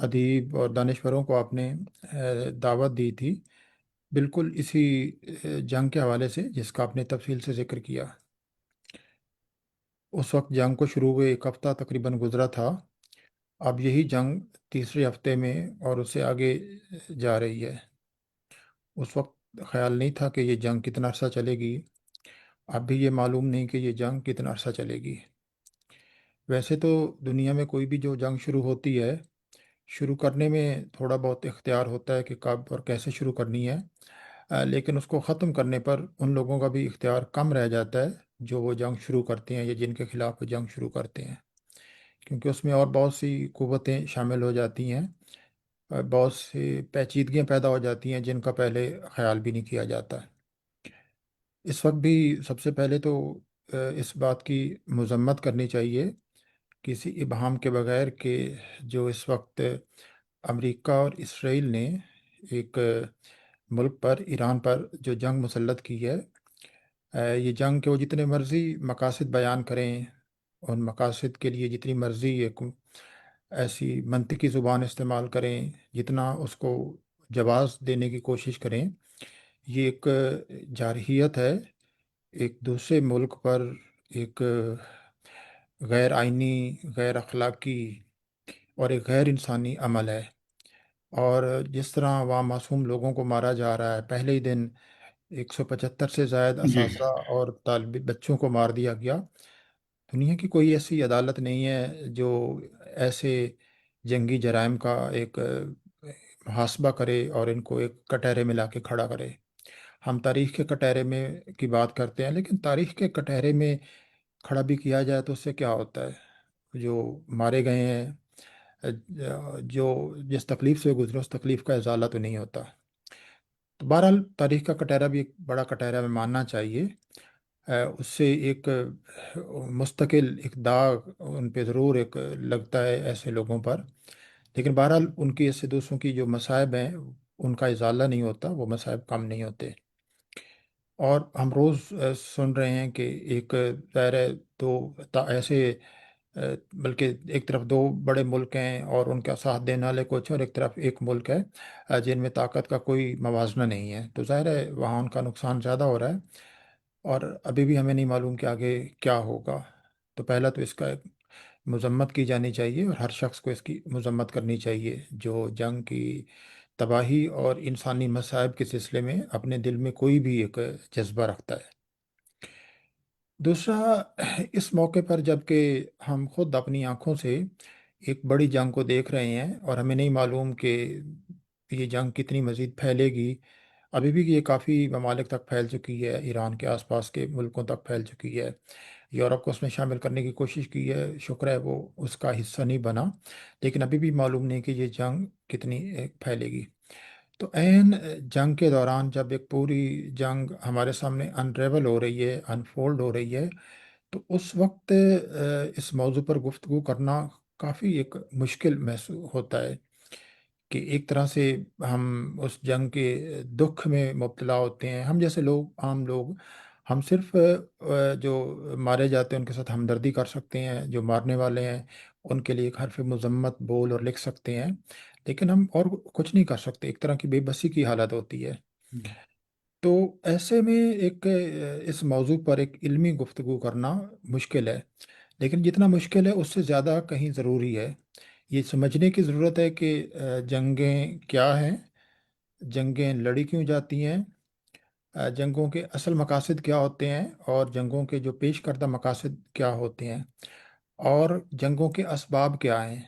ادیب اور دانشوروں کو آپ نے دعوت دی تھی، بالکل اسی جنگ کے حوالے سے جس کا آپ نے تفصیل سے ذکر کیا۔ اس وقت جنگ کو شروع ہوئے 1 ہفتہ تقریباً گزرا تھا، اب یہی جنگ تیسرے ہفتے میں اور اس سے آگے جا رہی ہے۔ اس وقت خیال نہیں تھا کہ یہ جنگ کتنا عرصہ چلے گی، اب بھی یہ معلوم نہیں کہ یہ جنگ کتنا عرصہ چلے گی۔ ویسے تو دنیا میں کوئی بھی جو جنگ شروع ہوتی ہے، شروع کرنے میں تھوڑا بہت اختیار ہوتا ہے کہ کب اور کیسے شروع کرنی ہے، لیکن اس کو ختم کرنے پر ان لوگوں کا بھی اختیار کم رہ جاتا ہے جو وہ جنگ شروع کرتے ہیں یا جن کے خلاف وہ جنگ شروع کرتے ہیں، کیونکہ اس میں اور بہت سی قوتیں شامل ہو جاتی ہیں، بہت سی پیچیدگیاں پیدا ہو جاتی ہیں جن کا پہلے خیال بھی نہیں کیا جاتا۔ اس وقت بھی سب سے پہلے تو اس بات کی مذمت کرنی چاہیے کسی ابہام کے بغیر کہ جو اس وقت امریکہ اور اسرائیل نے ایک ملک پر، ایران پر جو جنگ مسلط کی ہے، یہ جنگ کے وہ جتنے مرضی مقاصد بیان کریں، ان مقاصد کے لیے جتنی مرضی ایک ایسی منطقی زبان استعمال کریں، جتنا اس کو جواز دینے کی کوشش کریں، یہ ایک جارحیت ہے، ایک دوسرے ملک پر ایک غیر آئینی، غیر اخلاقی اور ایک غیر انسانی عمل ہے۔ اور جس طرح وہاں معصوم لوگوں کو مارا جا رہا ہے، پہلے ہی دن 175 سے زائد جی اساتذہ اور طالب بچوں کو مار دیا گیا۔ دنیا کی کوئی ایسی عدالت نہیں ہے جو ایسے جنگی جرائم کا ایک محاسبہ کرے اور ان کو ایک کٹہرے میں لا کے کھڑا کرے۔ ہم تاریخ کے کٹہرے میں کی بات کرتے ہیں، لیکن تاریخ کے کٹہرے میں کھڑا بھی کیا جائے تو اس سے کیا ہوتا ہے؟ جو مارے گئے ہیں، جو جس تکلیف سے گزرے، اس تکلیف کا ازالہ تو نہیں ہوتا۔ تو بہرحال تاریخ کا کٹہرہ بھی ایک بڑا کٹہرہ میں ماننا چاہیے، اس سے ایک مستقل ایک داغ ان پہ ضرور ایک لگتا ہے ایسے لوگوں پر، لیکن بہرحال ان کی ایسے دوسروں کی جو مصائب ہیں ان کا ازالہ نہیں ہوتا، وہ مصائب کم نہیں ہوتے۔ اور ہم روز سن رہے ہیں کہ ایک ظاہر ہے دو ایسے بلکہ ایک طرف دو بڑے ملک ہیں اور ان کا ساتھ دینے والے کچھ، اور ایک طرف ایک ملک ہے جن میں طاقت کا کوئی موازنہ نہیں ہے، تو ظاہر ہے وہاں ان کا نقصان زیادہ ہو رہا ہے، اور ابھی بھی ہمیں نہیں معلوم کہ آگے کیا ہوگا۔ تو پہلا تو اس کا ایک مذمت کی جانی چاہیے اور ہر شخص کو اس کی مذمت کرنی چاہیے جو جنگ کی تباہی اور انسانی مصائب کے سلسلے میں اپنے دل میں کوئی بھی ایک جذبہ رکھتا ہے۔ دوسرا، اس موقع پر جب کہ ہم خود اپنی آنکھوں سے ایک بڑی جنگ کو دیکھ رہے ہیں اور ہمیں نہیں معلوم کہ یہ جنگ کتنی مزید پھیلے گی، ابھی بھی یہ کافی ممالک تک پھیل چکی ہے، ایران کے آس پاس کے ملکوں تک پھیل چکی ہے، یورپ کو اس میں شامل کرنے کی کوشش کی ہے، شکر ہے وہ اس کا حصہ نہیں بنا، لیکن ابھی بھی معلوم نہیں کہ یہ جنگ کتنی پھیلے گی۔ تو عین جنگ کے دوران جب ایک پوری جنگ ہمارے سامنے انریول ہو رہی ہے، انفولڈ ہو رہی ہے، تو اس وقت اس موضوع پر گفتگو کرنا کافی ایک مشکل محسوس ہوتا ہے کہ ایک طرح سے ہم اس جنگ کے دکھ میں مبتلا ہوتے ہیں، ہم جیسے لوگ، عام لوگ، ہم صرف جو مارے جاتے ہیں ان کے ساتھ ہمدردی کر سکتے ہیں، جو مارنے والے ہیں ان کے لیے ایک حرف مذمت بول اور لکھ سکتے ہیں، لیکن ہم اور کچھ نہیں کر سکتے، ایک طرح کی بے بسی کی حالت ہوتی ہے۔ تو ایسے میں ایک اس موضوع پر ایک علمی گفتگو کرنا مشکل ہے، لیکن جتنا مشکل ہے اس سے زیادہ کہیں ضروری ہے۔ یہ سمجھنے کی ضرورت ہے کہ جنگیں کیا ہیں، جنگیں لڑی کیوں جاتی ہیں، جنگوں کے اصل مقاصد کیا ہوتے ہیں، اور جنگوں کے جو پیش کردہ مقاصد کیا ہوتے ہیں، اور جنگوں کے اسباب کیا ہیں،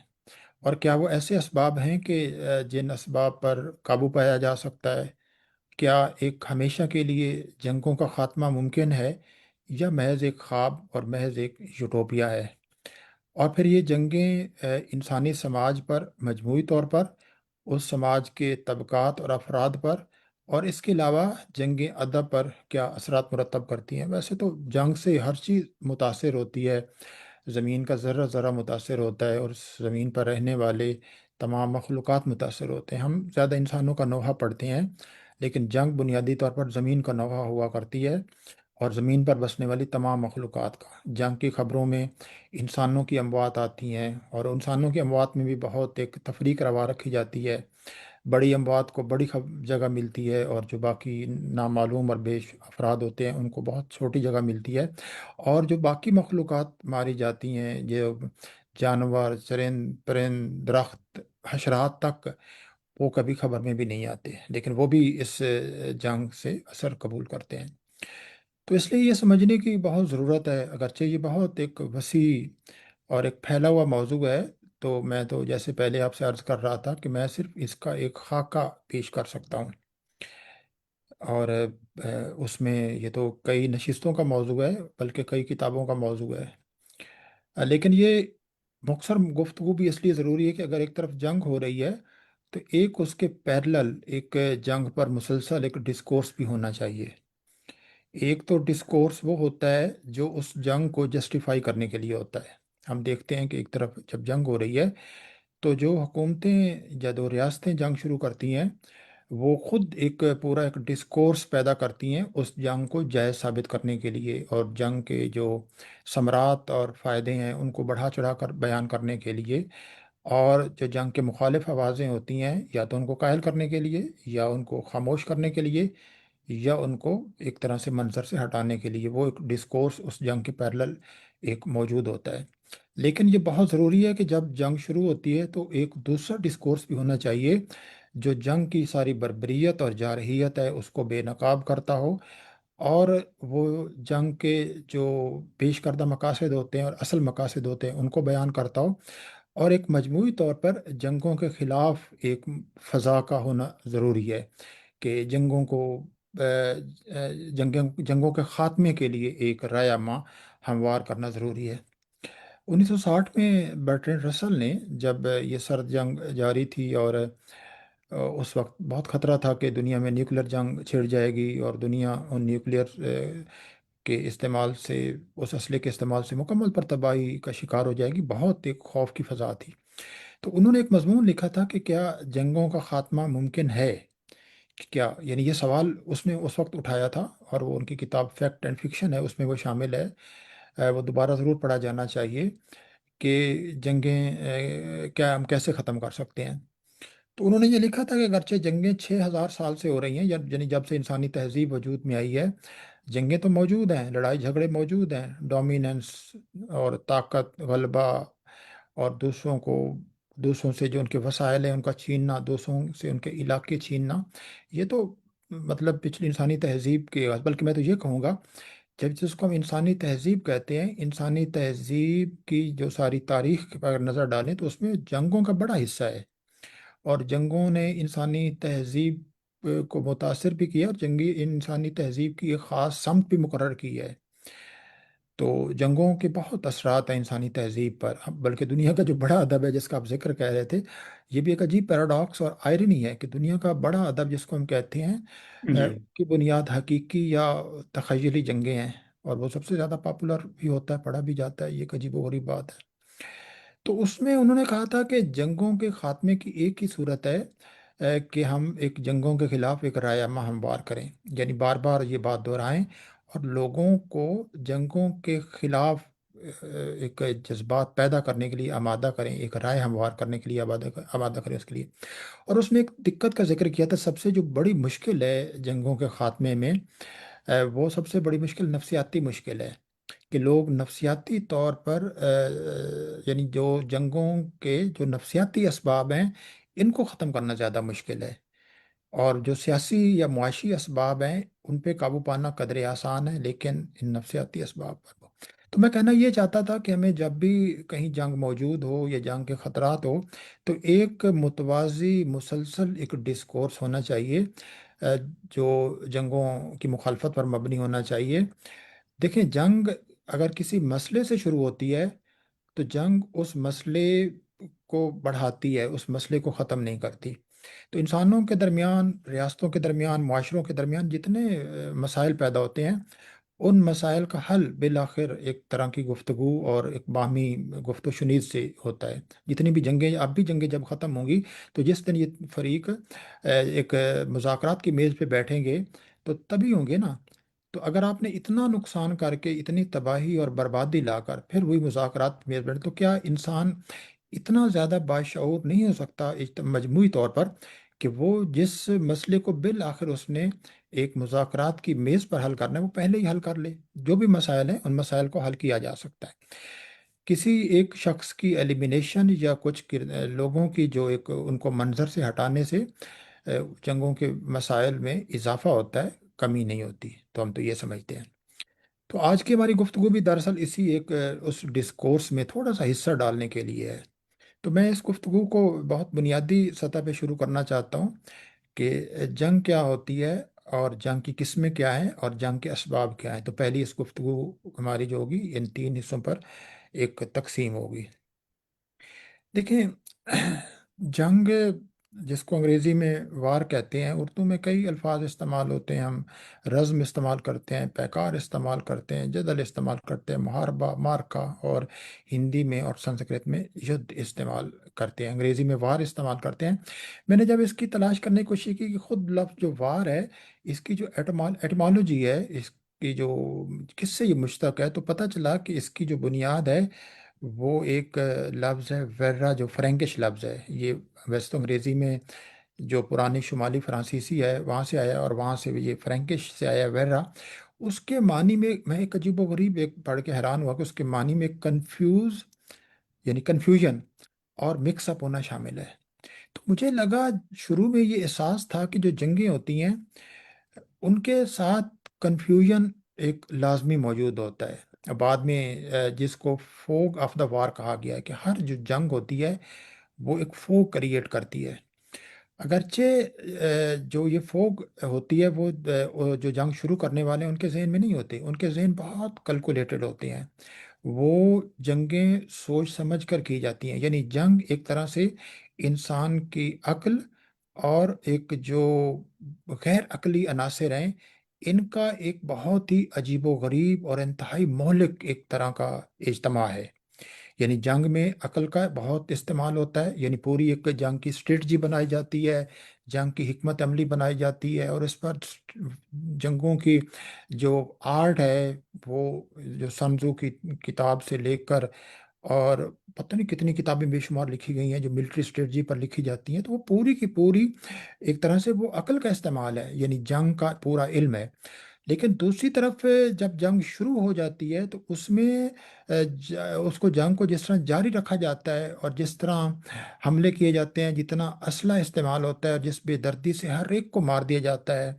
اور کیا وہ ایسے اسباب ہیں کہ جن اسباب پر قابو پایا جا سکتا ہے، کیا ایک ہمیشہ کے لیے جنگوں کا خاتمہ ممکن ہے، یا محض ایک خواب اور محض ایک یوٹوپیا ہے۔ اور پھر یہ جنگیں انسانی سماج پر مجموعی طور پر، اس سماج کے طبقات اور افراد پر، اور اس کے علاوہ جنگیں ادب پر کیا اثرات مرتب کرتی ہیں۔ ویسے تو جنگ سے ہر چیز متاثر ہوتی ہے، زمین کا ذرہ ذرہ متاثر ہوتا ہے، اور اس زمین پر رہنے والے تمام مخلوقات متاثر ہوتے ہیں۔ ہم زیادہ انسانوں کا نوحہ پڑھتے ہیں، لیکن جنگ بنیادی طور پر زمین کا نوحہ ہوا کرتی ہے، اور زمین پر بسنے والی تمام مخلوقات کا۔ جنگ کی خبروں میں انسانوں کی اموات آتی ہیں، اور انسانوں کی اموات میں بھی بہت ایک تفریق روا رکھی جاتی ہے۔ بڑی اموات کو بڑی جگہ ملتی ہے، اور جو باقی نامعلوم اور بیش افراد ہوتے ہیں ان کو بہت چھوٹی جگہ ملتی ہے۔ اور جو باقی مخلوقات ماری جاتی ہیں، جو جانور، چرند پرند، درخت، حشرات تک، وہ کبھی خبر میں بھی نہیں آتے، لیکن وہ بھی اس جنگ سے اثر قبول کرتے ہیں۔ تو اس لیے یہ سمجھنے کی بہت ضرورت ہے، اگرچہ یہ بہت ایک وسیع اور ایک پھیلا ہوا موضوع ہے، تو میں تو جیسے پہلے آپ سے عرض کر رہا تھا کہ میں صرف اس کا ایک خاکہ پیش کر سکتا ہوں، اور اس میں یہ تو کئی نشستوں کا موضوع ہے، بلکہ کئی کتابوں کا موضوع ہے۔ لیکن یہ مختصر گفتگو بھی اس لیے ضروری ہے کہ اگر ایک طرف جنگ ہو رہی ہے تو ایک اس کے پیرلل ایک جنگ پر مسلسل ایک ڈسکورس بھی ہونا چاہیے۔ ایک تو ڈسکورس وہ ہوتا ہے جو اس جنگ کو جسٹیفائی کرنے کے لیے ہوتا ہے۔ ہم دیکھتے ہیں کہ ایک طرف جب جنگ ہو رہی ہے تو جو حکومتیں یا جو ریاستیں جنگ شروع کرتی ہیں، وہ خود ایک پورا ایک ڈسکورس پیدا کرتی ہیں اس جنگ کو جائز ثابت کرنے کے لیے، اور جنگ کے جو ثمرات اور فائدے ہیں ان کو بڑھا چڑھا کر بیان کرنے کے لیے، اور جو جنگ کے مخالف آوازیں ہوتی ہیں یا تو ان کو قائل کرنے کے لیے، یا ان کو خاموش کرنے کے لیے، یا ان کو ایک طرح سے منظر سے ہٹانے کے لیے، وہ ایک ڈسکورس اس جنگ کے پیرلل ایک موجود ہوتا ہے۔ لیکن یہ بہت ضروری ہے کہ جب جنگ شروع ہوتی ہے تو ایک دوسرا ڈسکورس بھی ہونا چاہیے جو جنگ کی ساری بربریت اور جارحیت ہے اس کو بے نقاب کرتا ہو، اور وہ جنگ کے جو پیش کردہ مقاصد ہوتے ہیں اور اصل مقاصد ہوتے ہیں ان کو بیان کرتا ہو، اور ایک مجموعی طور پر جنگوں کے خلاف ایک فضا کا ہونا ضروری ہے، کہ جنگوں کو جنگوں کے خاتمے کے لیے ایک رائے عامہ ہموار کرنا ضروری ہے۔ 1960 میں برٹرینڈ رسل نے، جب یہ سرد جنگ جاری تھی اور اس وقت بہت خطرہ تھا کہ دنیا میں نیوکلیر جنگ چھڑ جائے گی اور دنیا ان نیوکلیر کے استعمال سے، اس اسلحے کے استعمال سے مکمل پر تباہی کا شکار ہو جائے گی، بہت ایک خوف کی فضا تھی۔ تو انہوں نے ایک مضمون لکھا تھا کہ کیا جنگوں کا خاتمہ ممکن ہے؟ کہ کیا، یعنی یہ سوال اس نے اس وقت اٹھایا تھا، اور وہ ان کی کتاب فیکٹ اینڈ فکشن ہے، اس میں وہ شامل ہے۔ وہ دوبارہ ضرور پڑھا جانا چاہیے کہ جنگیں کیا ہم کیسے ختم کر سکتے ہیں۔ تو انہوں نے یہ لکھا تھا کہ اگرچہ جنگیں 6,000 سال سے ہو رہی ہیں، یعنی جب سے انسانی تہذیب وجود میں آئی ہے، جنگیں تو موجود ہیں، لڑائی جھگڑے موجود ہیں، ڈومیننس اور طاقت، غلبہ، اور دوسروں سے جو ان کے وسائل ہیں ان کا چھیننا، دوسروں سے ان کے علاقے چھیننا، یہ تو مطلب پچھلی انسانی تہذیب کے، بلکہ میں تو یہ کہوں گا جب جس کو ہم انسانی تہذیب کہتے ہیں، انسانی تہذیب کی جو ساری تاریخ پر اگر نظر ڈالیں تو اس میں جنگوں کا بڑا حصہ ہے، اور جنگوں نے انسانی تہذیب کو متاثر بھی کیا، اور جنگی انسانی تہذیب کی ایک خاص سمت بھی مقرر کی ہے۔ تو جنگوں کے بہت اثرات ہیں انسانی تہذیب پر، بلکہ دنیا کا جو بڑا ادب ہے جس کا آپ ذکر کہہ رہے تھے، یہ بھی ایک عجیب پیراڈاکس اور آئرنی ہے کہ دنیا کا بڑا ادب جس کو ہم کہتے ہیں، جی کی بنیاد حقیقی یا تخیلی جنگیں ہیں، اور وہ سب سے زیادہ پاپولر بھی ہوتا ہے، پڑھا بھی جاتا ہے، یہ ایک عجیب و غریب بات ہے۔ تو اس میں انہوں نے کہا تھا کہ جنگوں کے خاتمے کی ایک ہی صورت ہے، کہ ہم ایک جنگوں کے خلاف ایک رائے عامہ ہموار کریں، یعنی بار بار یہ بات دہرائیں اور لوگوں کو جنگوں کے خلاف ایک جذبات پیدا کرنے کے لیے آمادہ کریں، ایک رائے ہموار کرنے کے لیے آمادہ کریں اس کے لیے۔ اور اس میں ایک دقت کا ذکر کیا تھا، سب سے جو بڑی مشکل ہے جنگوں کے خاتمے میں، وہ سب سے بڑی مشکل نفسیاتی مشکل ہے، کہ لوگ نفسیاتی طور پر یعنی جو جنگوں کے جو نفسیاتی اسباب ہیں ان کو ختم کرنا زیادہ مشکل ہے، اور جو سیاسی یا معاشی اسباب ہیں ان پہ قابو پانا قدرے آسان ہے، لیکن ان نفسیاتی اسباب پر تو میں کہنا یہ چاہتا تھا کہ ہمیں جب بھی کہیں جنگ موجود ہو یا جنگ کے خطرات ہو تو ایک متوازی مسلسل ایک ڈسکورس ہونا چاہیے، اہ، جو جنگوں کی مخالفت پر مبنی ہونا چاہیے۔ دیکھیں، جنگ اگر کسی مسئلے سے شروع ہوتی ہے تو جنگ اس مسئلے کو بڑھاتی ہے، اس مسئلے کو ختم نہیں کرتی۔ تو انسانوں کے درمیان، ریاستوں کے درمیان، معاشروں کے درمیان جتنے مسائل پیدا ہوتے ہیں، ان مسائل کا حل بالآخر ایک طرح کی گفتگو اور ایک باہمی گفت و شنید سے ہوتا ہے۔ جتنی بھی جنگیں، اب بھی جنگیں جب ختم ہوں گی تو جس دن یہ فریق ایک مذاکرات کی میز پہ بیٹھیں گے تو تبھی ہوں گے نا، تو اگر آپ نے اتنا نقصان کر کے اتنی تباہی اور بربادی لا کر پھر وہی مذاکرات میں بیٹھے، تو کیا انسان اتنا زیادہ باشعور نہیں ہو سکتا مجموعی طور پر کہ وہ جس مسئلے کو بالآخر اس نے ایک مذاکرات کی میز پر حل کرنا ہے وہ پہلے ہی حل کر لے؟ جو بھی مسائل ہیں ان مسائل کو حل کیا جا سکتا ہے۔ کسی ایک شخص کی ایلیمینیشن یا کچھ لوگوں کی جو ایک ان کو منظر سے ہٹانے سے جنگوں کے مسائل میں اضافہ ہوتا ہے، کمی نہیں ہوتی، تو ہم تو یہ سمجھتے ہیں۔ تو آج کی ہماری گفتگو بھی دراصل اسی ایک اس ڈسکورس میں تھوڑا سا حصہ ڈالنے کے لیے ہے۔ تو میں اس گفتگو کو بہت بنیادی سطح پہ شروع کرنا چاہتا ہوں کہ جنگ کیا ہوتی ہے، اور جنگ کی قسمیں کیا ہیں، اور جنگ کے اسباب کیا ہیں۔ تو پہلی اس گفتگو ہماری جو ہوگی ان تین حصوں پر ایک تقسیم ہوگی۔ دیکھیں، جنگ جس کو انگریزی میں وار کہتے ہیں، اردو میں کئی الفاظ استعمال ہوتے ہیں، ہم رزم استعمال کرتے ہیں، پیکار استعمال کرتے ہیں، جدل استعمال کرتے ہیں، محاربہ مارکا، اور ہندی میں اور سنسکرت میں یدھ استعمال کرتے ہیں، انگریزی میں وار استعمال کرتے ہیں۔ میں نے جب اس کی تلاش کرنے کی کوشش کی کہ خود لفظ جو وار ہے، اس کی جو ایٹمالوجی ہے، اس کی جو کس سے یہ مشتق ہے، تو پتہ چلا کہ اس کی جو بنیاد ہے وہ ایک لفظ ہے ویرا، جو فرینکش لفظ ہے۔ یہ ویسے تو انگریزی میں جو پرانی شمالی فرانسیسی ہے وہاں سے آیا، اور وہاں سے یہ فرینکش سے آیا ویرا۔ اس کے معنی میں ایک عجیب و غریب ایک پڑھ کے حیران ہوا کہ اس کے معنی میں کنفیوز یعنی کنفیوژن اور مکس اپ ہونا شامل ہے۔ تو مجھے لگا، شروع میں یہ احساس تھا کہ جو جنگیں ہوتی ہیں ان کے ساتھ کنفیوژن ایک لازمی موجود ہوتا ہے۔ بعد میں جس کو فوگ آف دا وار کہا گیا ہے، کہ ہر جو جنگ ہوتی ہے وہ ایک فوگ کریٹ کرتی ہے۔ اگرچہ جو یہ فوگ ہوتی ہے وہ جو جنگ شروع کرنے والے ہیں ان کے ذہن میں نہیں ہوتے، ان کے ذہن بہت کیلکولیٹڈ ہوتے ہیں۔ وہ جنگیں سوچ سمجھ کر کی جاتی ہیں، یعنی جنگ ایک طرح سے انسان کی عقل اور ایک جو غیر عقلی عناصر ہیں ان کا ایک بہت ہی عجیب و غریب اور انتہائی مہلک ایک طرح کا اجتماع ہے۔ یعنی جنگ میں عقل کا بہت استعمال ہوتا ہے، یعنی پوری ایک جنگ کی اسٹریٹجی بنائی جاتی ہے، جنگ کی حکمت عملی بنائی جاتی ہے، اور اس پر جنگوں کی جو آرٹ ہے وہ جو سنزو کی کتاب سے لے کر اور پتہ نہیں کتنی کتابیں بے شمار لکھی گئی ہیں جو ملٹری اسٹریٹجی پر لکھی جاتی ہیں، تو وہ پوری کی پوری ایک طرح سے وہ عقل کا استعمال ہے، یعنی جنگ کا پورا علم ہے۔ لیکن دوسری طرف جب جنگ شروع ہو جاتی ہے تو اس میں اس کو جنگ کو جس طرح جاری رکھا جاتا ہے اور جس طرح حملے کیے جاتے ہیں، جتنا اسلحہ استعمال ہوتا ہے اور جس بے دردی سے ہر ایک کو مار دیا جاتا ہے،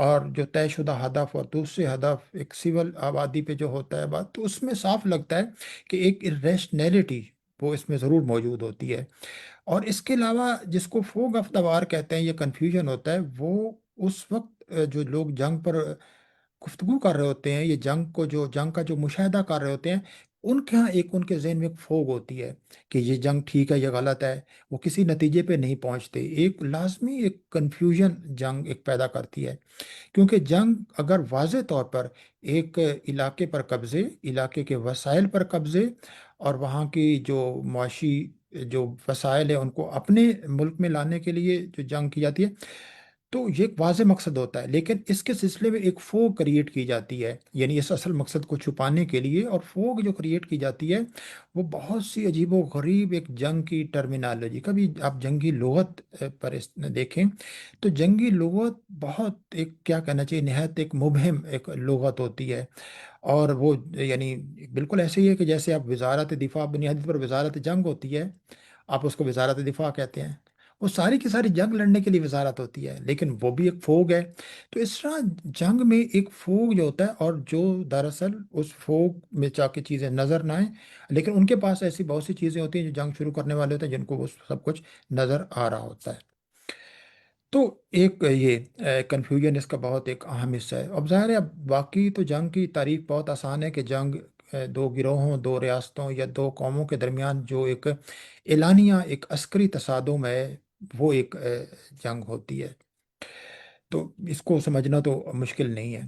اور جو طے شدہ ہدف اور دوسرے ہدف ایک سول آبادی پہ جو ہوتا ہے بات، تو اس میں صاف لگتا ہے کہ ایک ریشنیلٹی وہ اس میں ضرور موجود ہوتی ہے۔ اور اس کے علاوہ جس کو فوگ آف دا وار کہتے ہیں، یہ کنفیوژن ہوتا ہے، وہ اس وقت جو لوگ جنگ پر گفتگو کر رہے ہوتے ہیں، یہ جنگ کا جو مشاہدہ کر رہے ہوتے ہیں، ان کے ہاں ان کے ذہن میں ایک فوگ ہوتی ہے کہ یہ جنگ ٹھیک ہے، یہ غلط ہے، وہ کسی نتیجے پہ نہیں پہنچتے، ایک لازمی ایک کنفیوژن جنگ ایک پیدا کرتی ہے۔ کیونکہ جنگ اگر واضح طور پر ایک علاقے پر قبضے، علاقے کے وسائل پر قبضے، اور وہاں کی جو معاشی جو وسائل ہیں ان کو اپنے ملک میں لانے کے لیے جو جنگ کی جاتی ہے، تو یہ ایک واضح مقصد ہوتا ہے، لیکن اس کے سلسلے میں ایک فوگ کریٹ کی جاتی ہے، یعنی اس اصل مقصد کو چھپانے کے لیے، اور فوگ جو کریٹ کی جاتی ہے وہ بہت سی عجیب و غریب ایک جنگ کی ٹرمینالوجی، کبھی آپ جنگی لغت پر دیکھیں تو جنگی لغت بہت ایک کیا کہنا چاہیے، نہایت ایک مبہم ایک لغت ہوتی ہے، اور وہ یعنی بالکل ایسے ہی ہے کہ جیسے آپ وزارت دفاع، بنیادی طور پر وزارت جنگ ہوتی ہے، آپ اس کو وزارت دفاع کہتے ہیں، وہ ساری کی ساری جنگ لڑنے کے لیے وزارت ہوتی ہے، لیکن وہ بھی ایک فوگ ہے۔ تو اس طرح جنگ میں ایک فوگ جو ہوتا ہے، اور جو دراصل اس فوگ میں چاہ کے چیزیں نظر نہ آئیں، لیکن ان کے پاس ایسی بہت سی چیزیں ہوتی ہیں جو جنگ شروع کرنے والے ہوتے ہیں جن کو وہ سب کچھ نظر آ رہا ہوتا ہے۔ تو ایک یہ کنفیوژن اس کا بہت ایک اہم حصہ ہے۔ اب ظاہر ہے، اب باقی تو جنگ کی تعریف بہت آسان ہے کہ جنگ دو گروہوں، دو ریاستوں یا دو قوموں کے درمیان جو ایک اعلانیہ ایک عسکری تصادم ہے، وہ ایک جنگ ہوتی ہے۔ تو اس کو سمجھنا تو مشکل نہیں ہے،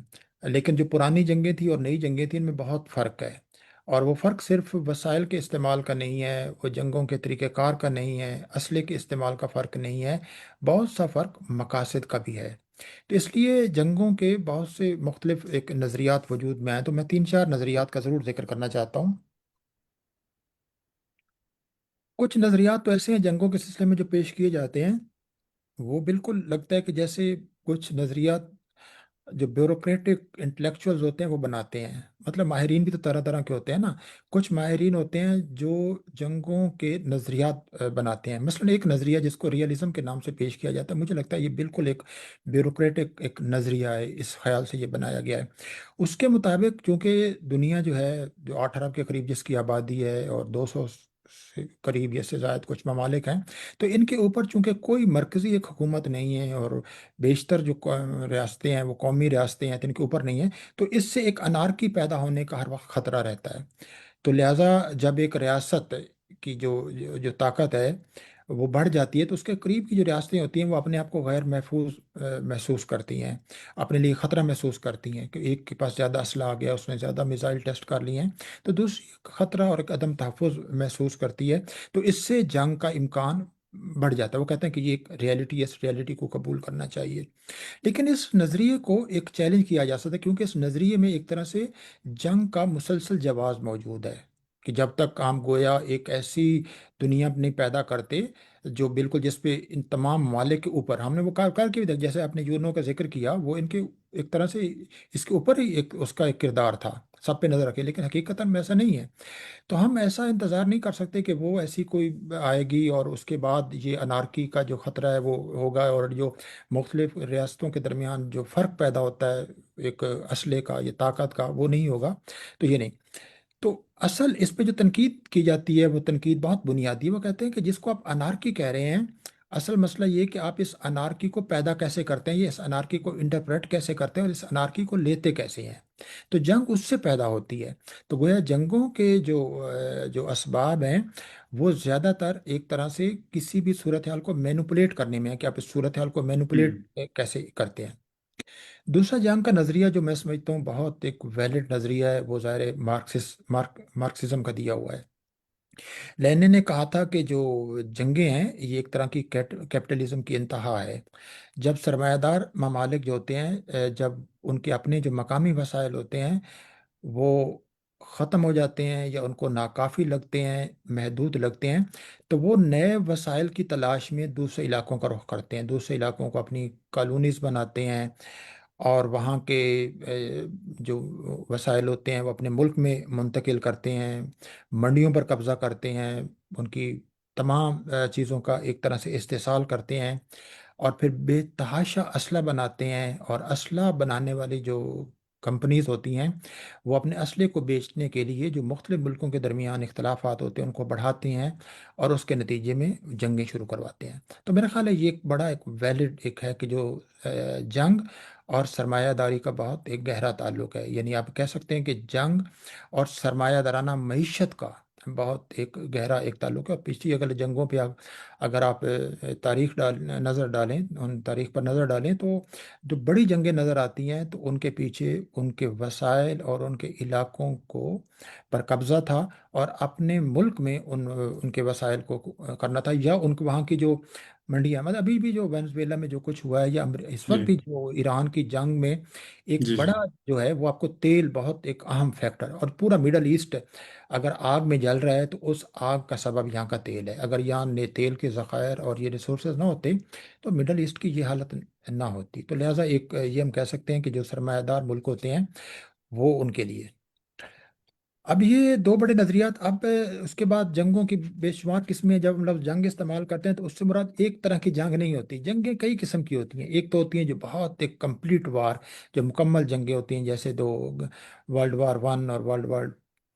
لیکن جو پرانی جنگیں تھیں اور نئی جنگیں تھیں ان میں بہت فرق ہے، اور وہ فرق صرف وسائل کے استعمال کا نہیں ہے، وہ جنگوں کے طریقہ کار کا نہیں ہے، اسلحے کے استعمال کا فرق نہیں ہے، بہت سا فرق مقاصد کا بھی ہے۔ تو اس لیے جنگوں کے بہت سے مختلف ایک نظریات وجود میں آئے، تو میں تین چار نظریات کا ضرور ذکر کرنا چاہتا ہوں۔ کچھ نظریات تو ایسے ہیں جنگوں کے سلسلے میں جو پیش کیے جاتے ہیں، وہ بالکل لگتا ہے کہ جیسے کچھ نظریات جو بیوروکریٹک انٹلیکچوئلز ہوتے ہیں وہ بناتے ہیں۔ مطلب ماہرین بھی تو طرح طرح کے ہوتے ہیں نا۔ کچھ ماہرین ہوتے ہیں جو جنگوں کے نظریات بناتے ہیں۔ مثلا ایک نظریہ جس کو ریئلزم کے نام سے پیش کیا جاتا ہے، مجھے لگتا ہے یہ بالکل ایک بیوروکریٹک ایک نظریہ ہے، اس خیال سے یہ بنایا گیا ہے۔ اس کے مطابق چونکہ دنیا جو ہے، جو 8 ارب کے قریب جس کی آبادی ہے، اور 200 سے قریب یا سے زائد کچھ ممالک ہیں، تو ان کے اوپر چونکہ کوئی مرکزی ایک حکومت نہیں ہے، اور بیشتر جو ریاستیں ہیں وہ قومی ریاستیں ہیں، تو ان کے اوپر نہیں ہیں، تو اس سے ایک انارکی پیدا ہونے کا ہر وقت خطرہ رہتا ہے۔ تو لہٰذا جب ایک ریاست کی جو طاقت ہے وہ بڑھ جاتی ہے، تو اس کے قریب کی جو ریاستیں ہوتی ہیں وہ اپنے آپ کو غیر محفوظ محسوس کرتی ہیں، اپنے لیے خطرہ محسوس کرتی ہیں کہ ایک کے پاس زیادہ اسلحہ آ گیا، اس نے زیادہ میزائل ٹیسٹ کر لیے ہیں، تو دوسری ایک خطرہ اور ایک عدم تحفظ محسوس کرتی ہے، تو اس سے جنگ کا امکان بڑھ جاتا ہے۔ وہ کہتے ہیں کہ یہ ایک ریئلٹی ہے، اس ریئلٹی کو قبول کرنا چاہیے۔ لیکن اس نظریے کو ایک چیلنج کیا جا سکتا ہے، کیونکہ اس نظریے میں ایک طرح سے جنگ کا مسلسل جواز موجود ہے، کہ جب تک ہم گویا ایک ایسی دنیا نہیں پیدا کرتے جو بالکل جس پہ ان تمام ممالک کے اوپر ہم نے وہ کر کے بھی دیکھ، جیسے آپ نے یونو کا ذکر کیا، وہ ان کے ایک طرح سے اس کے اوپر ہی ایک اس کا ایک کردار تھا، سب پہ نظر رکھے، لیکن حقیقتاً میں ایسا نہیں ہے۔ تو ہم ایسا انتظار نہیں کر سکتے کہ وہ ایسی کوئی آئے گی اور اس کے بعد یہ انارکی کا جو خطرہ ہے وہ ہوگا، اور جو مختلف ریاستوں کے درمیان جو فرق پیدا ہوتا ہے ایک اسلحے کا یا طاقت کا، وہ نہیں ہوگا۔ تو یہ نہیں۔ تو اصل اس پہ جو تنقید کی جاتی ہے وہ تنقید بہت بنیادی ہے۔ وہ کہتے ہیں کہ جس کو آپ انارکی کہہ رہے ہیں، اصل مسئلہ یہ کہ آپ اس انارکی کو پیدا کیسے کرتے ہیں، یہ اس انارکی کو انٹرپریٹ کیسے کرتے ہیں، اور اس انارکی کو لیتے کیسے ہیں۔ تو جنگ اس سے پیدا ہوتی ہے۔ تو گویا جنگوں کے جو اسباب ہیں وہ زیادہ تر ایک طرح سے کسی بھی صورتحال کو مینوپولیٹ کرنے میں ہے، کہ آپ اس صورتحال کو مینوپولیٹ ہوں کیسے کرتے ہیں۔ دوسرا جنگ کا نظریہ جو میں سمجھتا ہوں بہت ایک ویلڈ نظریہ ہے، وہ ظاہر مارکسزم کا دیا ہوا ہے۔ لینن نے کہا تھا کہ جو جنگیں ہیں یہ ایک طرح کی کیپٹلزم کی انتہا ہے۔ جب سرمایہ دار ممالک جو ہوتے ہیں، جب ان کے اپنے جو مقامی وسائل ہوتے ہیں وہ ختم ہو جاتے ہیں، یا ان کو ناکافی لگتے ہیں، محدود لگتے ہیں، تو وہ نئے وسائل کی تلاش میں دوسرے علاقوں کا رخ کرتے ہیں، دوسرے علاقوں کو اپنی کالونیز بناتے ہیں، اور وہاں کے جو وسائل ہوتے ہیں وہ اپنے ملک میں منتقل کرتے ہیں، منڈیوں پر قبضہ کرتے ہیں، ان کی تمام چیزوں کا ایک طرح سے استحصال کرتے ہیں، اور پھر بے تحاشا اسلحہ بناتے ہیں، اور اسلحہ بنانے والی جو کمپنیز ہوتی ہیں وہ اپنے اسلحے کو بیچنے کے لیے جو مختلف ملکوں کے درمیان اختلافات ہوتے ہیں ان کو بڑھاتی ہیں، اور اس کے نتیجے میں جنگیں شروع کرواتے ہیں۔ تو میرا خیال ہے یہ ایک بڑا ایک ویلڈ ایک ہے کہ جو جنگ اور سرمایہ داری کا بہت ایک گہرا تعلق ہے، یعنی آپ کہہ سکتے ہیں کہ جنگ اور سرمایہ دارانہ معیشت کا بہت ایک گہرا ایک تعلق ہے۔ اور پچھلی اگر جنگوں پہ اگر آپ نظر ڈالیں، ان تاریخ پر نظر ڈالیں، تو جو بڑی جنگیں نظر آتی ہیں تو ان کے پیچھے ان کے وسائل اور ان کے علاقوں کو پر قبضہ تھا، اور اپنے ملک میں ان کے وسائل کو کرنا تھا، یا ان کو وہاں کی جو منڈیاں، مطلب ابھی بھی جو وینزویلا میں جو کچھ ہوا ہے، یا اس وقت جی بھی جو ایران کی جنگ میں ایک جی بڑا جی جو ہے وہ آپ کو تیل بہت ایک اہم فیکٹر، اور پورا مڈل ایسٹ اگر آگ میں جل رہا ہے تو اس آگ کا سبب یہاں کا تیل ہے۔ اگر یہاں نے تیل کے ذخائر اور یہ ریسورسز نہ ہوتے تو مڈل ایسٹ کی یہ حالت نہ ہوتی۔ تو لہٰذا ایک یہ ہم کہہ سکتے ہیں کہ جو سرمایہ دار ملک ہوتے ہیں وہ ان کے لیے۔ اب یہ دو بڑے نظریات، اب اس کے بعد جنگوں کی بے شمار قسمیں، جب ہم لفظ جنگ استعمال کرتے ہیں تو اس سے مراد ایک طرح کی جنگ نہیں ہوتی، جنگیں کئی قسم کی ہوتی ہیں۔ ایک تو ہوتی ہیں جو بہت ایک کمپلیٹ وار، جو مکمل جنگیں ہوتی ہیں، جیسے دو ورلڈ وار 1 اور ورلڈ وار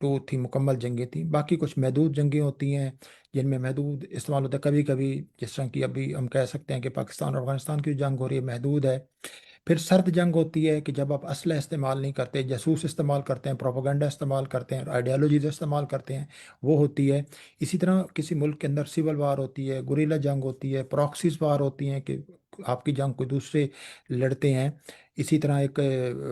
2 تھی، مکمل جنگیں تھیں۔ باقی کچھ محدود جنگیں ہوتی ہیں جن میں محدود استعمال ہوتا ہے، کبھی کبھی جس طرح کی ابھی ہم کہہ سکتے ہیں کہ پاکستان اور افغانستان کی جو جنگ ہو رہی ہے محدود ہے۔ پھر سرد جنگ ہوتی ہے کہ جب آپ اسلحہ استعمال نہیں کرتے، جاسوس استعمال کرتے ہیں، پروپیگنڈا استعمال کرتے ہیں، اور آئیڈیالوجیز استعمال کرتے ہیں، وہ ہوتی ہے۔ اسی طرح کسی ملک کے اندر سول وار ہوتی ہے، گوریلا جنگ ہوتی ہے، پراکسیز وار ہوتی ہیں کہ آپ کی جنگ کوئی دوسرے لڑتے ہیں۔ اسی طرح ایک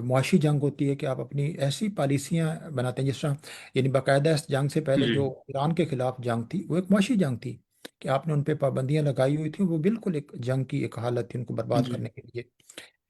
معاشی جنگ ہوتی ہے کہ آپ اپنی ایسی پالیسیاں بناتے ہیں، جس طرح یعنی باقاعدہ اس جنگ سے پہلے جی جو ایران کے خلاف جنگ تھی وہ ایک معاشی جنگ تھی، کہ آپ نے ان پہ پابندیاں لگائی ہوئی تھیں، وہ بالکل ایک جنگ کی ایک حالت تھی ان کو برباد جی کرنے کے لیے۔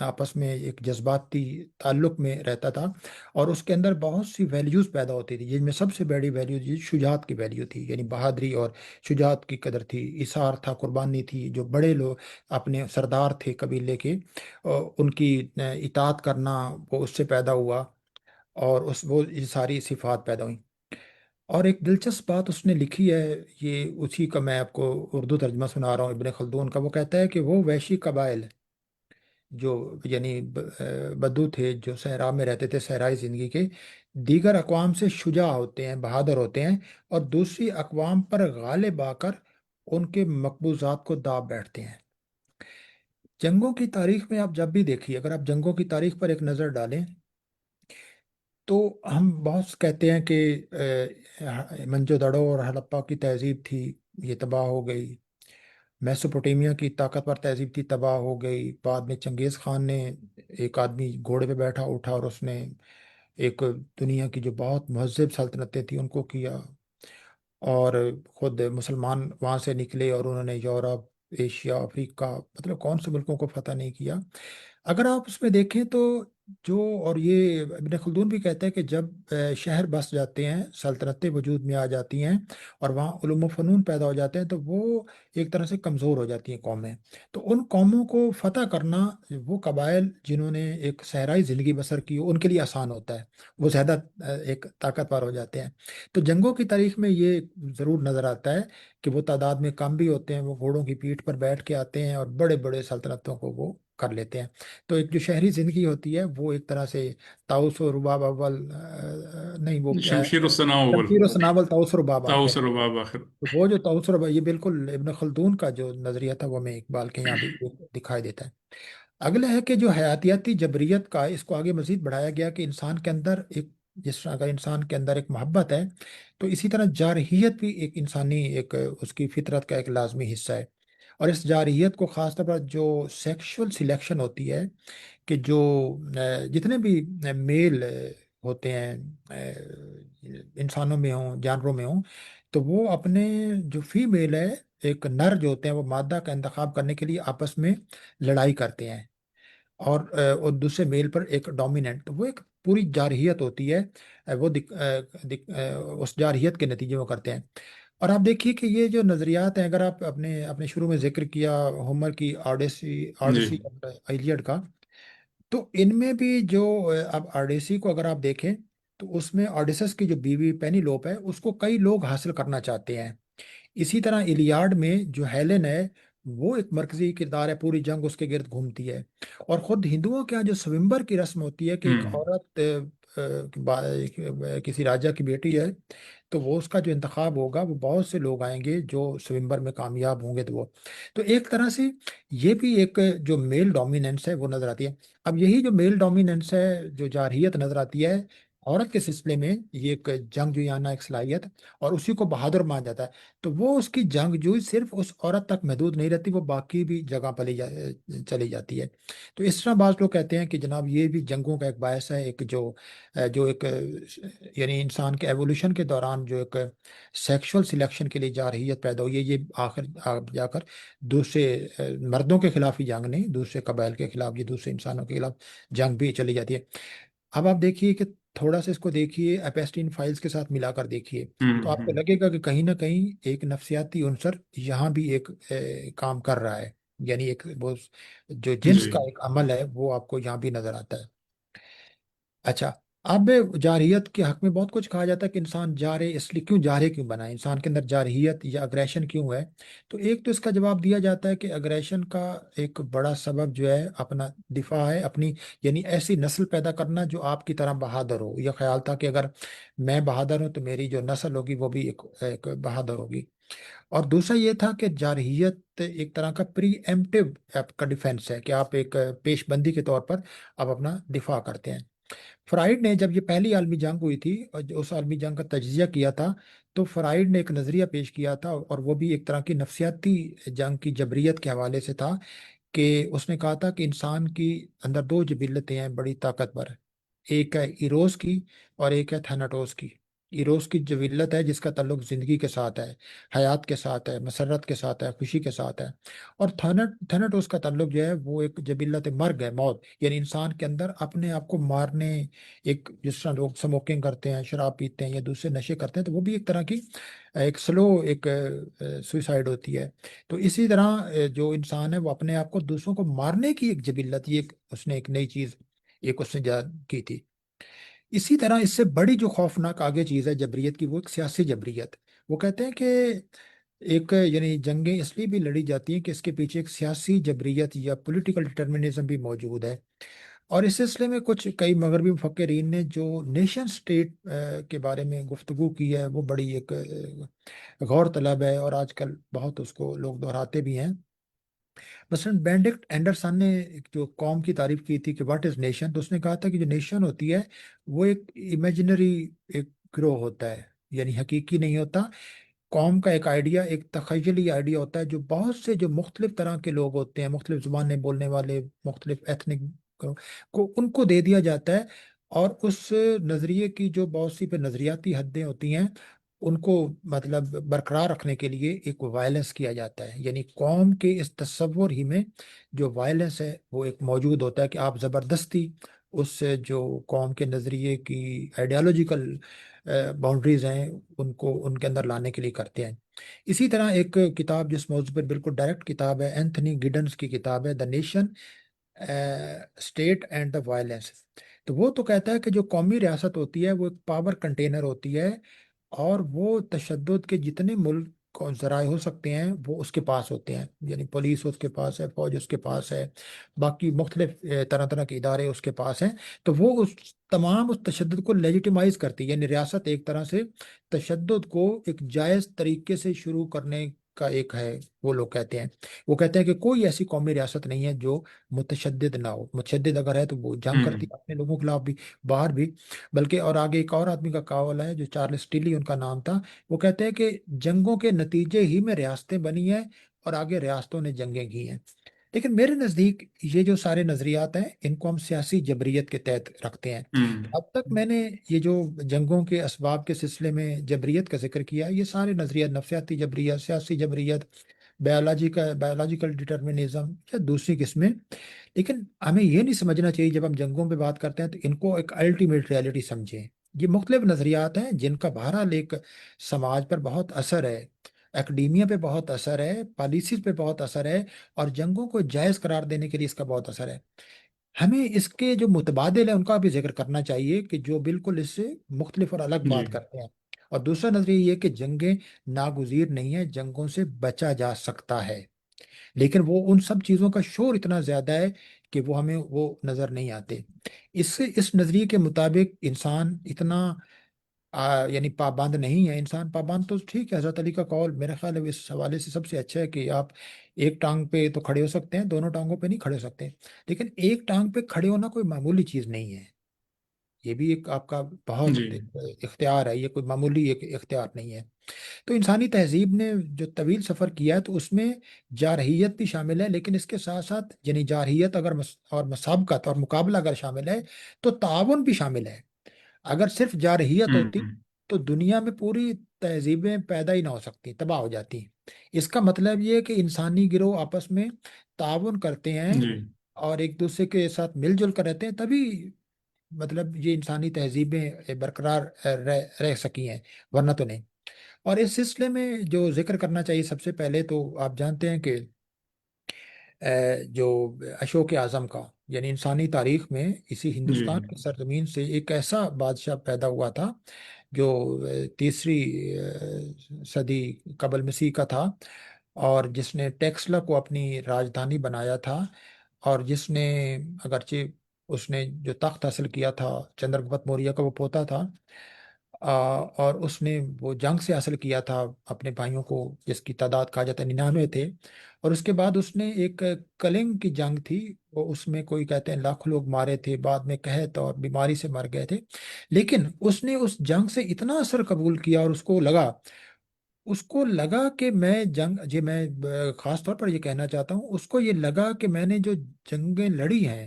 آپس میں ایک جذباتی تعلق میں رہتا تھا، اور اس کے اندر بہت سی ویلیوز پیدا ہوتی تھی، جن میں سب سے بڑی ویلیو یہ شجاعت کی ویلیو تھی، یعنی بہادری اور شجاعت کی قدر تھی، اثار تھا، قربانی تھی، جو بڑے لوگ اپنے سردار تھے قبیلے کے، ان کی اطاعت کرنا، وہ اس سے پیدا ہوا، اور وہ یہ ساری صفات پیدا ہوئیں۔ اور ایک دلچسپ بات اس نے لکھی ہے، یہ اسی کا میں آپ کو اردو ترجمہ سنا رہا ہوں، ابن خلدون کا۔ وہ کہتا ہے کہ وہ وحشی قبائل جو، یعنی بدو تھے، جو صحرا میں رہتے تھے، صحرائی زندگی کے، دیگر اقوام سے شجاع ہوتے ہیں، بہادر ہوتے ہیں، اور دوسری اقوام پر غالب آ کر ان کے مقبوضات کو داب بیٹھتے ہیں۔ جنگوں کی تاریخ میں آپ جب بھی دیکھیے، اگر آپ جنگوں کی تاریخ پر ایک نظر ڈالیں، تو ہم بہت کہتے ہیں کہ منجو دڑو اور ہڑپا کی تہذیب تھی، یہ تباہ ہو گئی، میسوپوٹیمیا کی طاقتور تہذیب تھی، تباہ ہو گئی، بعد میں چنگیز خان نے، ایک آدمی گھوڑے پہ بیٹھا اٹھا اور اس نے ایک دنیا کی جو بہت مہذب سلطنتیں تھیں ان کو کیا، اور خود مسلمان وہاں سے نکلے اور انہوں نے یورپ، ایشیا، افریقہ، مطلب کون سے ملکوں کو فتح نہیں کیا۔ اگر آپ اس میں دیکھیں تو جو، اور یہ ابن خلدون بھی کہتا ہے کہ جب شہر بس جاتے ہیں، سلطنتیں وجود میں آ جاتی ہیں، اور وہاں علوم و فنون پیدا ہو جاتے ہیں، تو وہ ایک طرح سے کمزور ہو جاتی ہیں قومیں۔ تو ان قوموں کو فتح کرنا، وہ قبائل جنہوں نے ایک صحرائی زندگی بسر کی ان کے لیے آسان ہوتا ہے، وہ زیادہ ایک طاقتور ہو جاتے ہیں۔ تو جنگوں کی تاریخ میں یہ ضرور نظر آتا ہے کہ وہ تعداد میں کم بھی ہوتے ہیں، وہ گھوڑوں کی پیٹھ پر بیٹھ کے آتے ہیں اور بڑے بڑے سلطنتوں کو وہ کر لیتے ہیں۔ تو ایک جو شہری زندگی ہوتی ہے وہ ایک طرح سے طاؤس و رباب اول، نہیں وہ کیا ہے، شمشیر الصناع اول، شمشیر و سناول، طاؤس و رباب تاؤ آخر۔ سرباب آخر۔ تو وہ جو طاؤس و رباب، یہ بالکل ابن خلدون کا جو نظریہ تھا وہ ہمیں اقبال کے یہاں بھی دکھائی دیتا ہے۔ اگلا ہے کہ جو حیاتیاتی جبریت کا، اس کو آگے مزید بڑھایا گیا کہ انسان کے اندر ایک، جس طرح اگر انسان کے اندر ایک محبت ہے، تو اسی طرح جارحیت بھی ایک انسانی، ایک اس کی فطرت کا ایک لازمی حصہ ہے۔ اور اس جارحیت کو خاص طور پر جو سیکشول سلیکشن ہوتی ہے، کہ جو جتنے بھی میل ہوتے ہیں، انسانوں میں ہوں، جانوروں میں ہوں، تو وہ اپنے جو فیمیل ہے، ایک نر جو ہوتے ہیں، وہ مادہ کا انتخاب کرنے کے لیے آپس میں لڑائی کرتے ہیں، اور دوسرے میل پر ایک ڈومیننٹ، تو وہ ایک پوری جارحیت ہوتی ہے، وہ اس جارحیت کے نتیجے میں کرتے ہیں۔ اور آپ دیکھیے کہ یہ جو نظریات ہیں، اگر آپ اپنے اپنے شروع میں ذکر کیا ہومر کی جی آڈیسی اور ایلیڈ کا، تو ان میں بھی جو اب آرڈیسی کو اگر آپ دیکھیں، تو اس میں آڈیسس کی جو بیوی پینی لوپ ہے، اس کو کئی لوگ حاصل کرنا چاہتے ہیں۔ اسی طرح ایلیاڈ میں جو ہیلن ہے، وہ ایک مرکزی کردار ہے، پوری جنگ اس کے گرد گھومتی ہے۔ اور خود ہندوؤں کے یہاں جو سومبر کی رسم ہوتی ہے کہ ایک ہوں عورت کسی راجا کی بیٹی ہے، تو وہ اس کا جو انتخاب ہوگا، وہ بہت سے لوگ آئیں گے جو سومبر میں کامیاب ہوں گے، تو وہ، تو ایک طرح سے یہ بھی ایک جو میل ڈومیننس ہے وہ نظر آتی ہے۔ اب یہی جو میل ڈومیننس ہے، جو جارحیت نظر آتی ہے عورت کے سلسلے میں، یہ ایک جنگ جویانہ ایک صلاحیت، اور اسی کو بہادر مانا جاتا ہے، تو وہ اس کی جنگ جوئی صرف اس عورت تک محدود نہیں رہتی، وہ باقی بھی جگہ پر چلی جاتی ہے۔ تو اس طرح بعض لوگ کہتے ہیں کہ جناب یہ بھی جنگوں کا ایک باعث ہے، ایک جو ایک یعنی انسان کے ایوولوشن کے دوران جو ایک سیکشول سلیکشن کے لیے جارحیت پیدا ہوئی ہے، یہ آخر جا کر دوسرے مردوں کے خلاف ہی جنگ نہیں، دوسرے قبائل کے خلاف، یہ دوسرے انسانوں کے خلاف جنگ بھی چلی جاتی ہے۔ اب آپ دیکھیے کہ تھوڑا سا اس کو دیکھیے، ایپسٹین فائلز کے ساتھ ملا کر دیکھیے، تو آپ کو ہوں لگے گا کہ کہیں نہ کہیں ایک نفسیاتی عنصر یہاں بھی ایک کام کر رہا ہے، یعنی ایک وہ جو جنس جی کا ایک عمل ہے وہ آپ کو یہاں بھی نظر آتا ہے۔ اچھا، اب جارحیت کے حق میں بہت کچھ کہا جاتا ہے کہ انسان جارح اس لیے کیوں، جارح کیوں بنا ہے، انسان کے اندر جارحیت یا اگریشن کیوں ہے؟ تو ایک تو اس کا جواب دیا جاتا ہے کہ اگریشن کا ایک بڑا سبب جو ہے اپنا دفاع ہے، اپنی، یعنی ایسی نسل پیدا کرنا جو آپ کی طرح بہادر ہو۔ یہ خیال تھا کہ اگر میں بہادر ہوں تو میری جو نسل ہوگی وہ بھی ایک بہادر ہوگی۔ اور دوسرا یہ تھا کہ جارحیت ایک طرح کا پری ایمپٹیو آپ کا ڈیفenس ہے، کہ آپ ایک پیش بندی کے طور پر آپ اپنا دفاع کرتے ہیں۔ فرائڈ نے جب یہ پہلی عالمی جنگ ہوئی تھی اور جو اس عالمی جنگ کا تجزیہ کیا تھا، تو فرائڈ نے ایک نظریہ پیش کیا تھا، اور وہ بھی ایک طرح کی نفسیاتی جنگ کی جبریت کے حوالے سے تھا، کہ اس نے کہا تھا کہ انسان کی اندر دو جبلتیں ہیں بڑی طاقتور، ایک ہے ایروس کی اور ایک ہے تھیناٹوس کی۔ ایروس کی جبلت ہے جس کا تعلق زندگی کے ساتھ ہے، حیات کے ساتھ ہے، مسرت کے ساتھ ہے، خوشی کے ساتھ ہے۔ اور تھینٹوس کا تعلق جو ہے وہ ایک جبلت مرگ ہے، موت، یعنی انسان کے اندر اپنے آپ کو مارنے، ایک جس طرح لوگ سموکنگ کرتے ہیں، شراب پیتے ہیں یا دوسرے نشے کرتے ہیں، تو وہ بھی ایک طرح کی ایک سلو ایک سوئسائڈ ہوتی ہے۔ تو اسی طرح جو انسان ہے وہ اپنے آپ کو دوسروں کو مارنے کی ایک جبلت، یہ اس نے ایک نئی چیز ایک اس نے کی تھی۔ اسی طرح اس سے بڑی جو خوفناک آگے چیز ہے جبریت کی، وہ ایک سیاسی جبریت۔ وہ کہتے ہیں کہ ایک یعنی جنگیں اس لیے بھی لڑی جاتی ہیں کہ اس کے پیچھے ایک سیاسی جبریت یا پولیٹیکل ڈٹرمنزم بھی موجود ہے۔ اور اس سلسلے میں کچھ کئی مغربی مفکرین نے جو نیشن سٹیٹ کے بارے میں گفتگو کی ہے، وہ بڑی ایک غور طلب ہے، اور آج کل بہت اس کو لوگ دہراتے بھی ہیں۔ مثلا بینڈکٹ اینڈرسن نے ایک جو قوم کی تعریف کی تھی کہ واٹ از نیشن، تو اس نے کہا تھا کہ جو نیشن ہوتی ہے وہ ایک امیجنری ایک گروہ ہوتا ہے، یعنی حقیقی نہیں ہوتا۔ قوم کا ایک آئیڈیا، ایک تخیلی آئیڈیا ہوتا ہے جو بہت سے جو مختلف طرح کے لوگ ہوتے ہیں، مختلف زبانیں بولنے والے، مختلف ایتھنک کو ان کو دے دیا جاتا ہے، اور اس نظریے کی جو بہت سی پہ نظریاتی حدیں ہوتی ہیں ان کو مطلب برقرار رکھنے کے لیے ایک وائلنس کیا جاتا ہے، یعنی قوم کے اس تصور ہی میں جو وائلنس ہے وہ ایک موجود ہوتا ہے کہ آپ زبردستی اس جو قوم کے نظریے کی آئیڈیالوجیکل باؤنڈریز ہیں ان کو ان کے اندر لانے کے لیے کرتے ہیں۔ اسی طرح ایک کتاب جس موضوع پر بالکل ڈائریکٹ کتاب ہے، اینتھنی گڈنس کی کتاب ہے the nation state and the violence. تو وہ تو کہتا ہے کہ جو قومی ریاست ہوتی ہے وہ ایک پاور کنٹینر ہوتی ہے، اور وہ تشدد کے جتنے ملک کو ذرائع ہو سکتے ہیں وہ اس کے پاس ہوتے ہیں، یعنی پولیس اس کے پاس ہے، فوج اس کے پاس ہے، باقی مختلف طرح طرح کے ادارے اس کے پاس ہیں۔ تو وہ اس تمام اس تشدد کو لیجیٹیمائز کرتی ہے، یعنی ریاست ایک طرح سے تشدد کو ایک جائز طریقے سے شروع کرنے کا ایک ہے، وہ لوگ کہتے ہیں۔ وہ کہتے ہیں کہ کوئی ایسی قومی ریاست نہیں ہے جو متشدد نہ ہو، متشدد اگر ہے تو وہ جنگ کرتی ہوں ہے اپنے لوگوں کے خلاف بھی، باہر بھی۔ بلکہ اور آگے ایک اور آدمی کا قول ہے جو چارلس ٹیلی ان کا نام تھا، وہ کہتے ہیں کہ جنگوں کے نتیجے ہی میں ریاستیں بنی ہیں، اور آگے ریاستوں نے جنگیں کی ہیں۔ لیکن میرے نزدیک یہ جو سارے نظریات ہیں ان کو ہم سیاسی جبریت کے تحت رکھتے ہیں۔ ہوں اب تک میں نے یہ جو جنگوں کے اسباب کے سلسلے میں جبریت کا ذکر کیا، یہ سارے نظریات نفسیاتی جبریت، سیاسی جبریت، بایولوجیکل ڈٹرمنزم یا دوسری قسمیں، لیکن ہمیں یہ نہیں سمجھنا چاہیے جب ہم جنگوں پہ بات کرتے ہیں تو ان کو ایک الٹیمیٹ ریالٹی سمجھیں۔ یہ مختلف نظریات ہیں جن کا بہرحال ایک سماج پر بہت اثر ہے، اکیڈیمیا پہ بہت اثر ہے، پالیسیز پہ بہت اثر ہے، اور جنگوں کو جائز قرار دینے کے لیے اس کا بہت اثر ہے۔ ہمیں اس کے جو متبادل ہیں ان کا بھی ذکر کرنا چاہیے کہ جو بالکل اس سے مختلف اور الگ جی بات کرتے ہیں۔ اور دوسرا نظریہ یہ کہ جنگیں ناگزیر نہیں ہیں، جنگوں سے بچا جا سکتا ہے، لیکن وہ ان سب چیزوں کا شور اتنا زیادہ ہے کہ وہ ہمیں وہ نظر نہیں آتے۔ اس سے اس نظریے کے مطابق انسان اتنا یعنی پابند نہیں ہے۔ انسان پابند تو ٹھیک ہے، حضرت علی کا قول میرا خیال ہے اس حوالے سے سب سے اچھا ہے کہ آپ ایک ٹانگ پہ تو کھڑے ہو سکتے ہیں، دونوں ٹانگوں پہ نہیں کھڑے ہو سکتے، لیکن ایک ٹانگ پہ کھڑے ہونا کوئی معمولی چیز نہیں ہے۔ یہ بھی ایک آپ کا بہت جی اختیار ہے، یہ کوئی معمولی ایک اختیار نہیں ہے۔ تو انسانی تہذیب نے جو طویل سفر کیا ہے تو اس میں جارحیت بھی شامل ہے، لیکن اس کے ساتھ ساتھ یعنی جارحیت اگر اور مسابقت اور مقابلہ اگر شامل ہے تو تعاون بھی شامل ہے۔ اگر صرف جارحیت ہوتی ہوں تو دنیا میں پوری تہذیبیں پیدا ہی نہ ہو سکتی، تباہ ہو جاتی۔ اس کا مطلب یہ ہے کہ انسانی گروہ آپس میں تعاون کرتے ہیں جی اور ایک دوسرے کے ساتھ مل جل کر رہتے ہیں، تبھی مطلب یہ انسانی تہذیبیں برقرار رہ سکی ہیں، ورنہ تو نہیں۔ اور اس سلسلے میں جو ذکر کرنا چاہیے سب سے پہلے تو آپ جانتے ہیں کہ جو اشوک اعظم کا یعنی انسانی تاریخ میں اسی جی ہندوستان کی سرزمین سے ایک ایسا بادشاہ پیدا ہوا تھا جو تیسری صدی قبل مسیح کا تھا، اور جس نے ٹیکسلا کو اپنی راجدھانی بنایا تھا، اور جس نے اگرچہ اس نے جو تخت حاصل کیا تھا چندرگپت موریہ کا وہ پوتا تھا، اور اس نے وہ جنگ سے حاصل کیا تھا اپنے بھائیوں کو جس کی تعداد کہا جاتا ہے 99 تھے۔ اور اس کے بعد اس نے ایک کلنگ کی جنگ تھی، وہ اس میں کوئی کہتے ہیں لاکھ لوگ مارے تھے، بعد میں قحط اور بیماری سے مر گئے تھے، لیکن اس نے اس جنگ سے اتنا اثر قبول کیا اور اس کو لگا کہ میں جنگ جی میں خاص طور پر یہ کہنا چاہتا ہوں، اس کو یہ لگا کہ میں نے جو جنگیں لڑی ہیں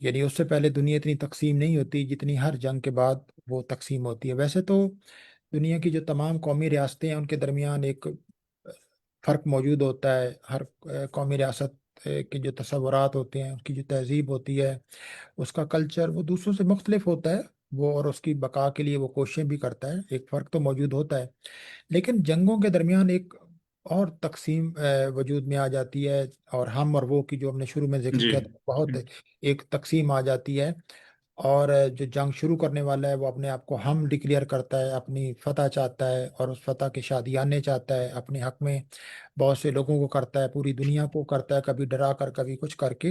یعنی اس سے پہلے دنیا اتنی تقسیم نہیں ہوتی جتنی ہر جنگ کے بعد وہ تقسیم ہوتی ہے. ویسے تو دنیا کی جو تمام قومی ریاستیں ہیں ان کے درمیان ایک فرق موجود ہوتا ہے. ہر قومی ریاست کے جو تصورات ہوتے ہیں، اس کی جو تہذیب ہوتی ہے، اس کا کلچر وہ دوسروں سے مختلف ہوتا ہے. وہ اور اس کی بقا کے لیے وہ کوششیں بھی کرتا ہے. ایک فرق تو موجود ہوتا ہے، لیکن جنگوں کے درمیان ایک اور تقسیم وجود میں آ جاتی ہے. اور ہم اور وہ کی جو ہم نے شروع میں ذکر جی کیا تھا، بہت ایک تقسیم آ جاتی ہے. اور جو جنگ شروع کرنے والا ہے وہ اپنے آپ کو ہم ڈکلیئر کرتا ہے، اپنی فتح چاہتا ہے اور اس فتح کے شادیانے چاہتا ہے، اپنے حق میں بہت سے لوگوں کو کرتا ہے، پوری دنیا کو کرتا ہے، کبھی ڈرا کر کبھی کچھ کر کے.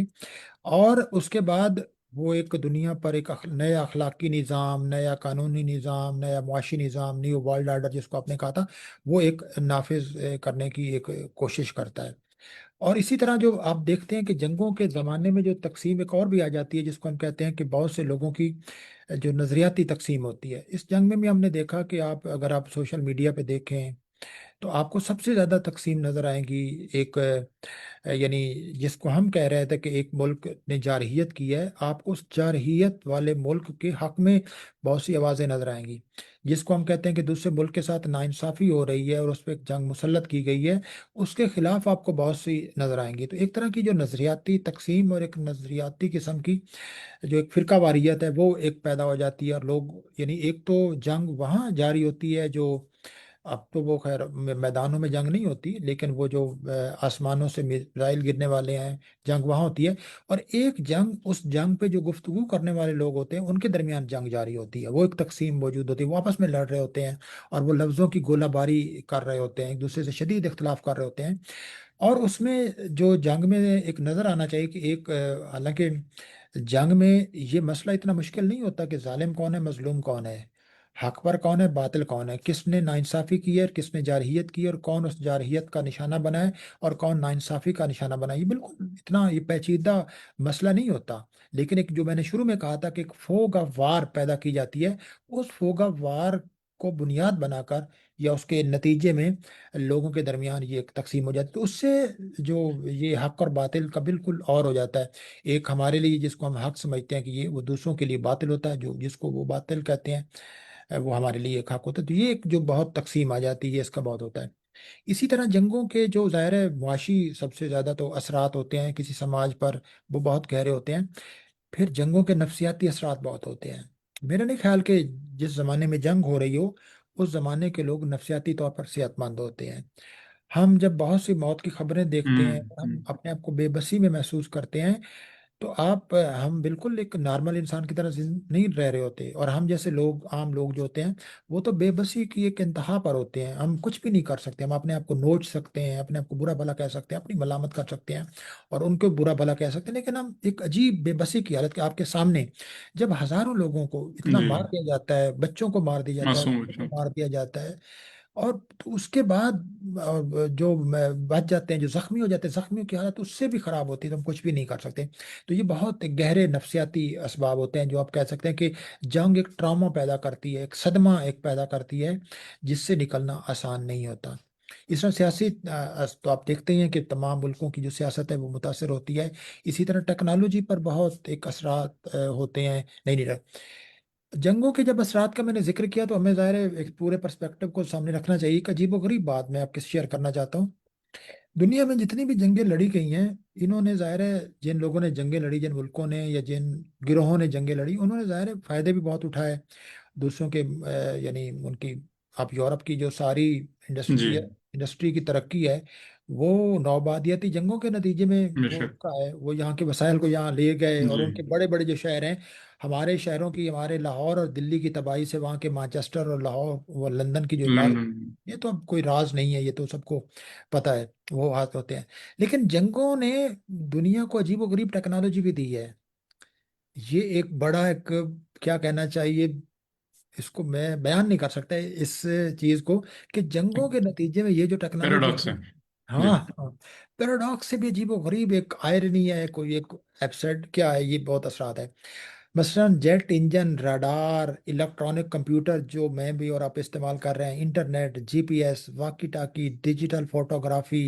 اور اس کے بعد وہ ایک دنیا پر ایک نیا اخلاقی نظام، نیا قانونی نظام، نیا معاشی نظام، نیو ورلڈ آرڈر جس کو آپ نے کہا تھا، وہ ایک نافذ کرنے کی ایک کوشش کرتا ہے. اور اسی طرح جو آپ دیکھتے ہیں کہ جنگوں کے زمانے میں جو تقسیم ایک اور بھی آ جاتی ہے جس کو ہم کہتے ہیں کہ بہت سے لوگوں کی جو نظریاتی تقسیم ہوتی ہے. اس جنگ میں بھی ہم نے دیکھا کہ آپ اگر آپ سوشل میڈیا پہ دیکھیں تو آپ کو سب سے زیادہ تقسیم نظر آئے گی. ایک یعنی جس کو ہم کہہ رہے تھے کہ ایک ملک نے جارحیت کی ہے، آپ کو اس جارحیت والے ملک کے حق میں بہت سی آوازیں نظر آئیں گی. جس کو ہم کہتے ہیں کہ دوسرے ملک کے ساتھ ناانصافی ہو رہی ہے اور اس پہ ایک جنگ مسلط کی گئی ہے، اس کے خلاف آپ کو بہت سی نظر آئیں گی. تو ایک طرح کی جو نظریاتی تقسیم اور ایک نظریاتی قسم کی جو ایک فرقہ واریت ہے وہ ایک پیدا ہو جاتی ہے. اور لوگ یعنی ایک تو جنگ وہاں جاری ہوتی ہے جو اب تو وہ خیر میدانوں میں جنگ نہیں ہوتی، لیکن وہ جو آسمانوں سے میزائل گرنے والے ہیں، جنگ وہاں ہوتی ہے. اور ایک جنگ، اس جنگ پہ جو گفتگو کرنے والے لوگ ہوتے ہیں ان کے درمیان جنگ جاری ہوتی ہے. وہ ایک تقسیم موجود ہوتی ہے، وہ آپس میں لڑ رہے ہوتے ہیں اور وہ لفظوں کی گولہ باری کر رہے ہوتے ہیں، ایک دوسرے سے شدید اختلاف کر رہے ہوتے ہیں. اور اس میں جو جنگ میں ایک نظر آنا چاہیے کہ ایک حالانکہ جنگ میں یہ مسئلہ اتنا مشکل نہیں ہوتا کہ ظالم کون ہے مظلوم کون ہے، حق پر کون ہے باطل کون ہے، کس نے ناانصافی کی ہے اور کس نے جارحیت کی ہے اور کون اس جارحیت کا نشانہ بنا ہے اور کون ناانصافی کا نشانہ بنا ہے. یہ بالکل اتنا یہ پیچیدہ مسئلہ نہیں ہوتا. لیکن ایک جو میں نے شروع میں کہا تھا کہ ایک فوگ آف وار پیدا کی جاتی ہے، اس فوگ آف وار کو بنیاد بنا کر یا اس کے نتیجے میں لوگوں کے درمیان یہ ایک تقسیم ہو جاتی ہے. تو اس سے جو یہ حق اور باطل کا بالکل اور ہو جاتا ہے. ایک ہمارے لیے جس کو ہم حق سمجھتے ہیں کہ یہ وہ دوسروں کے لیے باطل ہوتا ہے، جو جس کو وہ باطل کہتے ہیں وہ ہمارے لیے ایک حق ہوتا ہے. تو یہ ایک جو بہت تقسیم آ جاتی ہے اس کا بہت ہوتا ہے. اسی طرح جنگوں کے جو ظاہر ہے معاشی سب سے زیادہ تو اثرات ہوتے ہیں کسی سماج پر، وہ بہت گہرے ہوتے ہیں. پھر جنگوں کے نفسیاتی اثرات بہت ہوتے ہیں. میرا نہیں خیال کہ جس زمانے میں جنگ ہو رہی ہو اس زمانے کے لوگ نفسیاتی طور پر صحت مند ہوتے ہیں. ہم جب بہت سی موت کی خبریں دیکھتے ہیں، ہم ہوں اپنے آپ کو بے بسی میں محسوس کرتے ہیں. تو آپ ہم بالکل ایک نارمل انسان کی طرح نہیں رہ رہے ہوتے. اور ہم جیسے لوگ، عام لوگ جو ہوتے ہیں، وہ تو بے بسی کی ایک انتہا پر ہوتے ہیں. ہم کچھ بھی نہیں کر سکتے. ہم اپنے آپ کو نوچ سکتے ہیں، اپنے آپ کو برا بھلا کہہ سکتے ہیں، اپنی ملامت کر سکتے ہیں اور ان کو برا بھلا کہہ سکتے ہیں. لیکن ہم ایک عجیب بے بسی کی حالت کہ آپ کے سامنے جب ہزاروں لوگوں کو اتنا جی مار دیا جاتا ہے، بچوں کو مار دیا جاتا ہے، معصوم بڑوں بچوں کو مار دیا جاتا ہے، اور تو اس کے بعد جو بچ جاتے ہیں، جو زخمی ہو جاتے ہیں، زخمیوں کی حالت اس سے بھی خراب ہوتی ہے، تو ہم کچھ بھی نہیں کر سکتے. تو یہ بہت گہرے نفسیاتی اسباب ہوتے ہیں جو آپ کہہ سکتے ہیں کہ جنگ ایک ٹراما پیدا کرتی ہے، ایک صدمہ ایک پیدا کرتی ہے جس سے نکلنا آسان نہیں ہوتا. اس طرح سیاسی تو آپ دیکھتے ہی ہیں کہ تمام ملکوں کی جو سیاست ہے وہ متاثر ہوتی ہے. اسی طرح ٹیکنالوجی پر بہت ایک اثرات ہوتے ہیں. نہیں نہیں، جنگوں کے جب اثرات کا میں نے ذکر کیا تو ہمیں ظاہر ہے ایک پورے پرسپیکٹو کو سامنے رکھنا چاہیے. ایک عجیب و غریب بات میں آپ کے شیئر کرنا چاہتا ہوں. دنیا میں جتنی بھی جنگیں لڑی گئی ہیں، انہوں نے ظاہر ہے جن لوگوں نے جنگیں لڑی، جن ملکوں نے یا جن گروہوں نے جنگیں لڑی، انہوں نے ظاہر ہے فائدے بھی بہت اٹھائے دوسروں کے یعنی ان کی. آپ یورپ کی جو ساری جی انڈسٹری کی ترقی ہے وہ نوآبادیاتی جنگوں کے نتیجے میں بے وہ شک کا ہے. وہ یہاں کے وسائل کو یہاں لے گئے اور جی ان کے بڑے بڑے جو شہر ہیں، ہمارے شہروں کی، ہمارے لاہور اور دلی کی تباہی سے وہاں کے مانچسٹر اور لاہور و لندن کی جو عمارت، لندن یہ تو اب کوئی راز نہیں ہے، یہ تو سب کو پتہ ہے. وہ ہاتھ ہوتے ہیں. لیکن جنگوں نے دنیا کو عجیب و غریب ٹیکنالوجی بھی دی ہے. یہ ایک بڑا ایک کیا کہنا چاہیے، اس کو میں بیان نہیں کر سکتا اس چیز کو کہ جنگوں کے نتیجے میں یہ جو ٹیکنالوجی. پیراڈاکس ہے جی ہاں ہاں، پیراڈاکس سے بھی عجیب و غریب ایک آئرنی ہے، کوئی ایک ایبسرڈ کیا ہے، یہ بہت اثرات ہے. مثلا jet engine, radar, electronic computer جو میں بھی اور آپ استعمال کر رہے ہیں، internet, GPS، walkie talkie, digital photography,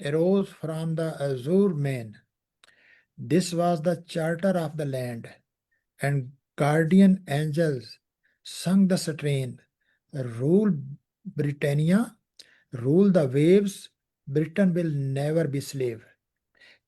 arose from the azure main, this was the charter of the land, and guardian angels sung the strain. Rule Britannia, rule the waves, Britain will never be slave.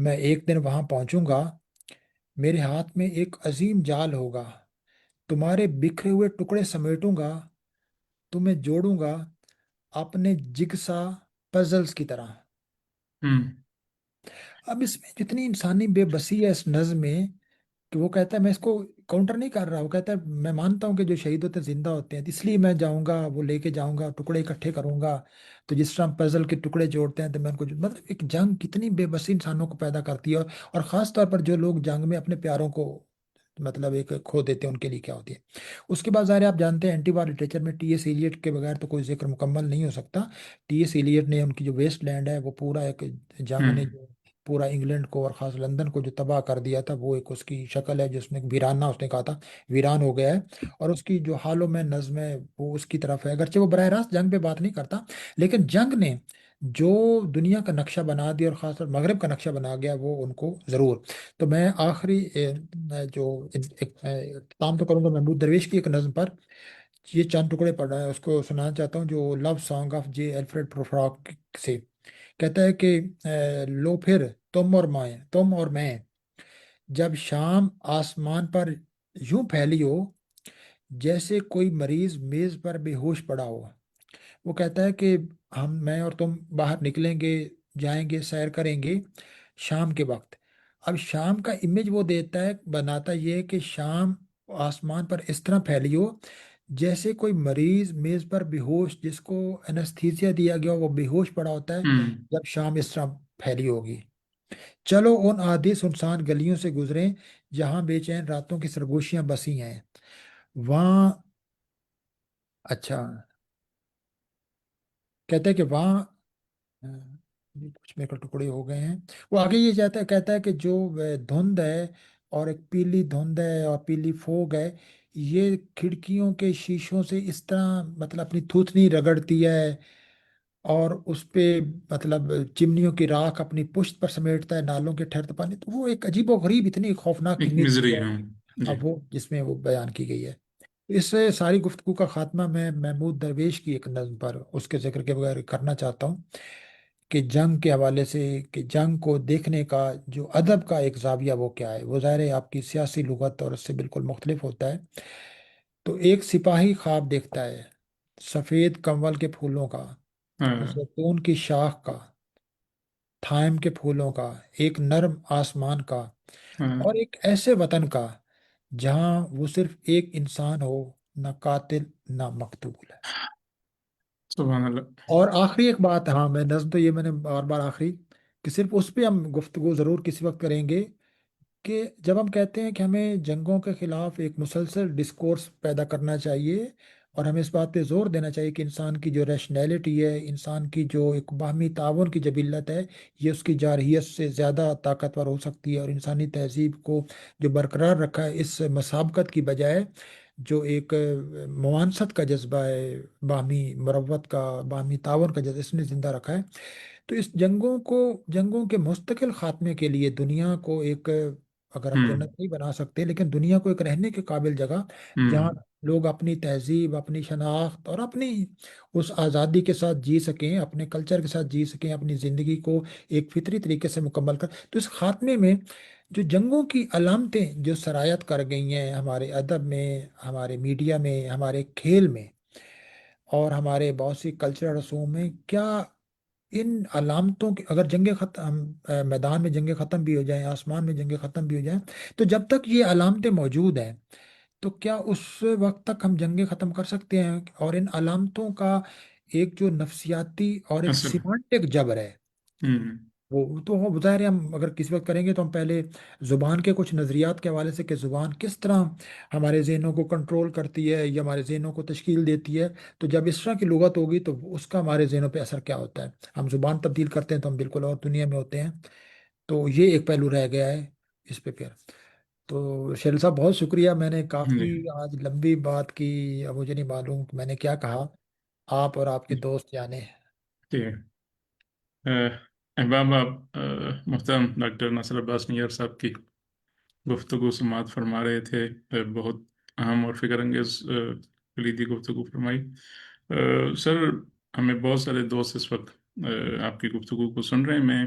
میں ایک دن وہاں پہنچوں گا، میرے ہاتھ میں ایک عظیم جال ہوگا، تمہارے بکھرے ہوئے ٹکڑے سمیٹوں گا، تمہیں جوڑوں گا اپنے جگسا پزلز کی طرح۔ ہوں اب اس میں جتنی انسانی بے بسی ہے اس نظم میں، کہ وہ کہتا ہے میں اس کو کاؤنٹر نہیں کر رہا، وہ کہتا ہے میں مانتا ہوں کہ جو شہید ہوتے ہیں زندہ ہوتے ہیں، اس لیے میں جاؤں گا، وہ لے کے جاؤں گا، ٹکڑے اکٹھے کروں گا، تو جس طرح پزل کے ٹکڑے جوڑتے ہیں تو میں ان کو مطلب ایک جنگ کتنی بے بسی انسانوں کو پیدا کرتی ہے، اور خاص طور پر جو لوگ جنگ میں اپنے پیاروں کو مطلب ایک کھو دیتے ہیں ان کے لیے کیا ہوتی ہے۔ اس کے بعد ظاہر ہے آپ جانتے ہیں اینٹی وار لٹریچر میں ٹی ایس ایلیٹ کے بغیر تو کوئی ذکر مکمل نہیں ہو سکتا۔ ٹی ایس ایلیٹ نے ان کی جو ویسٹ لینڈ ہے وہ پورا ایک جنگ ہوں نے جو پورا انگلینڈ کو اور خاص لندن کو جو تباہ کر دیا تھا، وہ ایک اس کی شکل ہے جس میں ویرانہ اس نے کہا تھا ویران ہو گیا ہے، اور اس کی جو حالوں میں نظم ہے وہ اس کی طرف ہے، اگرچہ وہ براہ راست جنگ پہ بات نہیں کرتا، لیکن جنگ نے جو دنیا کا نقشہ بنا دیا اور خاص طور مغرب کا نقشہ بنا گیا وہ ان کو ضرور۔ تو میں آخری جو اختتام تو کروں گا محمود درویش کی ایک نظم پر، یہ چند ٹکڑے پڑھ رہا ہے، اس کو سنانا چاہتا ہوں، جو لو سانگ آف جے الفریڈ پروفراک سے کہتا ہے کہ لو پھر تم اور میں جب شام آسمان پر یوں پھیلی ہو، جیسے کوئی مریض میز پر بے ہوش پڑا ہو۔ وہ کہتا ہے کہ میں اور تم باہر نکلیں گے، جائیں گے، سیر کریں گے شام کے وقت۔ اب شام کا امیج وہ دیتا ہے، بناتا یہ ہے کہ شام آسمان پر اس طرح پھیلی ہو جیسے کوئی مریض میز پر بے ہوش، جس کو انستھیزیا دیا گیا ہو، وہ بے ہوش پڑا ہوتا ہے ہوں جب شام اس طرح پھیلی ہوگی۔ چلو ان آدھی سنسان گلیوں سے گزریں جہاں بے چین راتوں کی سرگوشیاں بسی ہیں، وہاں اچھا کہتے ہیں کہ وہاں یہ کچھ میرے کو ٹکڑے ہو گئے ہیں۔ وہ آگے یہ کہتا ہے کہ جو دھند ہے، اور ایک پیلی دھند ہے اور پیلی فوگ ہے، یہ کھڑکیوں کے شیشوں سے اس طرح مطلب اپنی تھوتنی رگڑتی ہے، اور اس پہ مطلب چمنیوں کی راکھ اپنی پشت پر سمیٹتا ہے، نالوں کے ٹھہرتے پانی، تو وہ ایک عجیب و غریب اتنی خوفناک ایک امیج مزری ہے ہاں جی اب وہ جس میں وہ بیان کی گئی ہے۔ اس سے ساری گفتگو کا خاتمہ میں محمود درویش کی ایک نظم پر اس کے ذکر کے بغیر کرنا چاہتا ہوں، کہ جنگ کے حوالے سے، کہ جنگ کو دیکھنے کا جو ادب کا ایک زاویہ وہ کیا ہے، وہ ظاہر ہے آپ کی سیاسی لغت اور اس سے بالکل مختلف ہوتا ہے۔ تو ایک سپاہی خواب دیکھتا ہے سفید کنول کے پھولوں کا، ہاں زیتون کی شاخ کا، تھائم کے پھولوں کا، ایک نرم آسمان کا، ہاں اور ایک ایسے وطن کا جہاں وہ صرف ایک انسان ہو، نہ قاتل نہ مقتول ہے۔ سبحان اللہ اور آخری ایک بات، ہاں میں نظم تو یہ میں نے بار بار آخری، کہ صرف اس پہ ہم گفتگو ضرور کسی وقت کریں گے، کہ جب ہم کہتے ہیں کہ ہمیں جنگوں کے خلاف ایک مسلسل ڈسکورس پیدا کرنا چاہیے، اور ہمیں اس بات پہ زور دینا چاہیے کہ انسان کی جو ریشنیلٹی ہے، انسان کی جو ایک باہمی تعاون کی جبلت ہے، یہ اس کی جارحیت سے زیادہ طاقتور ہو سکتی ہے، اور انسانی تہذیب کو جو برقرار رکھا ہے اس مسابقت کی بجائے، جو ایک موانست کا جذبہ ہے، باہمی مروت کا، باہمی تعاون کا جذبہ اس نے زندہ رکھا ہے۔ تو اس جنگوں کے مستقل خاتمے کے لیے دنیا کو ایک، اگر ہم ہوں جنت نہیں بنا سکتے لیکن دنیا کو ایک رہنے کے قابل جگہ، ہوں جہاں لوگ اپنی تہذیب، اپنی شناخت اور اپنی اس آزادی کے ساتھ جی سکیں، اپنے کلچر کے ساتھ جی سکیں، اپنی زندگی کو ایک فطری طریقے سے مکمل کر، تو اس خاتمے میں جو جنگوں کی علامتیں جو سرایت کر گئی ہیں ہمارے ادب میں، ہمارے میڈیا میں، ہمارے کھیل میں، اور ہمارے بہت سی کلچرل رسوم میں، کیا ان علامتوں کے اگر جنگیں ختم، میدان میں جنگیں ختم بھی ہو جائیں، آسمان میں جنگیں ختم بھی ہو جائیں، تو جب تک یہ علامتیں موجود ہیں تو کیا اس وقت تک ہم جنگیں ختم کر سکتے ہیں؟ اور ان علامتوں کا ایک جو نفسیاتی اور ایک اثر سیمانٹک جبر ہے، ہوں وہ تو وہ ظاہر ہے ہم اگر کسی وقت کریں گے تو ہم پہلے زبان کے کچھ نظریات کے حوالے سے، کہ زبان کس طرح ہمارے ذہنوں کو کنٹرول کرتی ہے یا ہمارے ذہنوں کو تشکیل دیتی ہے، تو جب اس طرح کی لغت ہوگی تو اس کا ہمارے ذہنوں پہ اثر کیا ہوتا ہے، ہم زبان تبدیل کرتے ہیں تو ہم بالکل اور دنیا میں ہوتے ہیں۔ تو یہ ایک پہلو رہ گیا ہے اس پہ پھر۔ تو شیل صاحب بہت شکریہ، میں نے جی کافی آج لمبی بات کی، اب مجھے نہیں معلوم کہ میں نے کیا کہا، آپ اور آپ کے دوست جانے۔ جی احباب آپ محترم ڈاکٹر ناصر عباس نیار صاحب کی گفتگو سماعت فرما رہے تھے، بہت اہم اور فکر انگیز کلیدی گفتگو فرمائی سر۔ ہمیں بہت سارے دوست اس وقت آپ کی گفتگو کو سن رہے ہیں، میں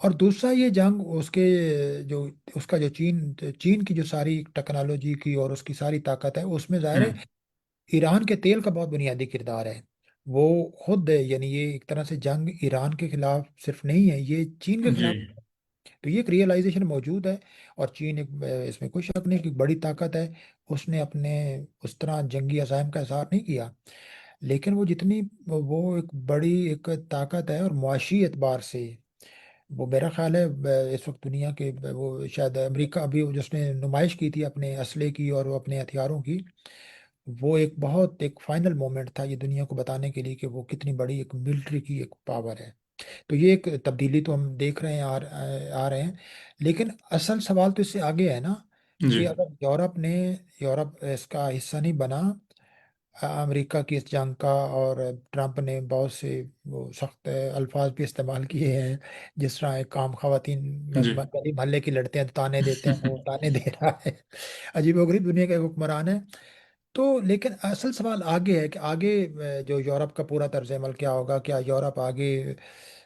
اور دوسرا یہ جنگ اس کے جو اس کا جو چین کی جو ساری ٹیکنالوجی کی اور اس کی ساری طاقت ہے، اس میں ظاہر ہے ہوں ایران کے تیل کا بہت بنیادی کردار ہے۔ وہ خود یعنی یہ ایک طرح سے جنگ ایران کے خلاف صرف نہیں ہے، یہ چین کے جی خلاف۔ تو یہ ایک ریئلائزیشن موجود ہے، اور چین ایک اس میں کوئی شک نہیں کہ بڑی طاقت ہے۔ اس نے اپنے اس طرح جنگی عزائم کا اظہار نہیں کیا، لیکن وہ جتنی وہ ایک بڑی ایک طاقت ہے، اور معاشی اعتبار سے وہ میرا خیال ہے اس وقت دنیا کے وہ شاید امریکہ ابھی جس نے نمائش کی تھی اپنے اسلحے کی اور وہ اپنے ہتھیاروں کی، وہ ایک بہت ایک فائنل مومنٹ تھا یہ دنیا کو بتانے کے لیے کہ وہ کتنی بڑی ایک ملٹری کی ایک پاور ہے۔ تو یہ ایک تبدیلی تو ہم دیکھ رہے ہیں، آ رہے ہیں، لیکن اصل سوال تو اس سے آگے ہے نا، جی کہ اگر یورپ اس کا حصہ نہیں بنا امریکہ کی اس جنگ کا، اور ٹرمپ نے بہت سے وہ سخت الفاظ بھی استعمال کیے ہیں، جس طرح ایک عام خواتین جی گلی محلے کی لڑتے ہیں تو تانے دیتے ہیں، وہ تانے دے رہا ہے، عجیب و غریب دنیا کا ایک حکمران ہے۔ تو لیکن اصل سوال آگے ہے کہ آگے جو یورپ کا پورا طرز عمل کیا ہوگا؟ کیا یورپ آگے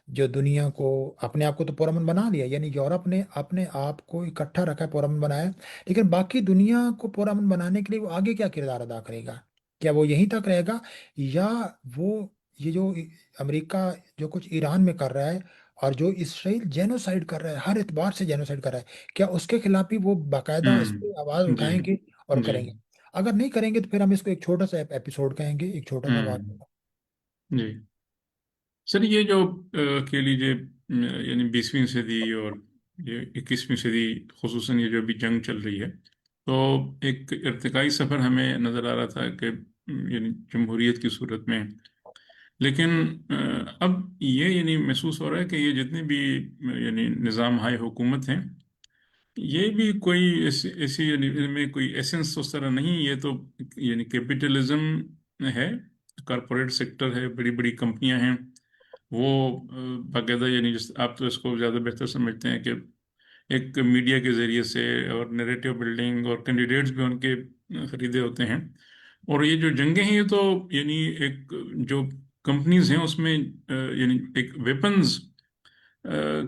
جو دنیا کو اپنے آپ کو تو پرامن بنا لیا، یعنی یورپ نے اپنے آپ کو اکٹھا رکھا ہے، پرامن بنایا ہے، لیکن باقی دنیا کو پرامن بنانے کے لیے وہ آگے کیا کردار ادا کرے گا؟ کیا وہ یہیں تک رہے گا، یا وہ یہ جو امریکہ جو کچھ ایران میں کر رہا ہے، اور جو اسرائیل جینوسائیڈ کر رہا ہے، ہر اعتبار سے جینوسائیڈ کر رہا ہے، کیا اس کے خلاف بھی وہ باقاعدہ اس پہ آواز جی اٹھائیں گے اور جی کریں گے؟ اگر نہیں کریں گے تو پھر ہم اس کو ایک چھوٹا سا ایپیسوڈ کہیں گے، ایک چھوٹا سا ہوں واقعہ۔ جی سر، یہ جو کہہ لیجیے یعنی 20ویں صدی اور یہ 21ویں صدی، خصوصاً یہ جو ابھی جنگ چل رہی ہے، تو ایک ارتقائی سفر ہمیں نظر آ رہا تھا کہ یعنی جمہوریت کی صورت میں، لیکن اب یہ یعنی محسوس ہو رہا ہے کہ یہ جتنے بھی یعنی نظام ہائے حکومت ہیں، یہ بھی کوئی ایسی یعنی ان میں کوئی ایسنس اس طرح نہیں، یہ تو یعنی کیپٹلزم ہے، کارپوریٹ سیکٹر ہے، بڑی بڑی کمپنیاں ہیں، وہ باقاعدہ یعنی جس آپ تو اس کو زیادہ بہتر سمجھتے ہیں کہ ایک میڈیا کے ذریعے سے اور نیریٹو بلڈنگ اور کینڈیڈیٹس بھی ان کے خریدے ہوتے ہیں، اور یہ جو جنگیں ہیں یہ تو یعنی ایک جو کمپنیز ہیں اس میں یعنی ایک ویپنز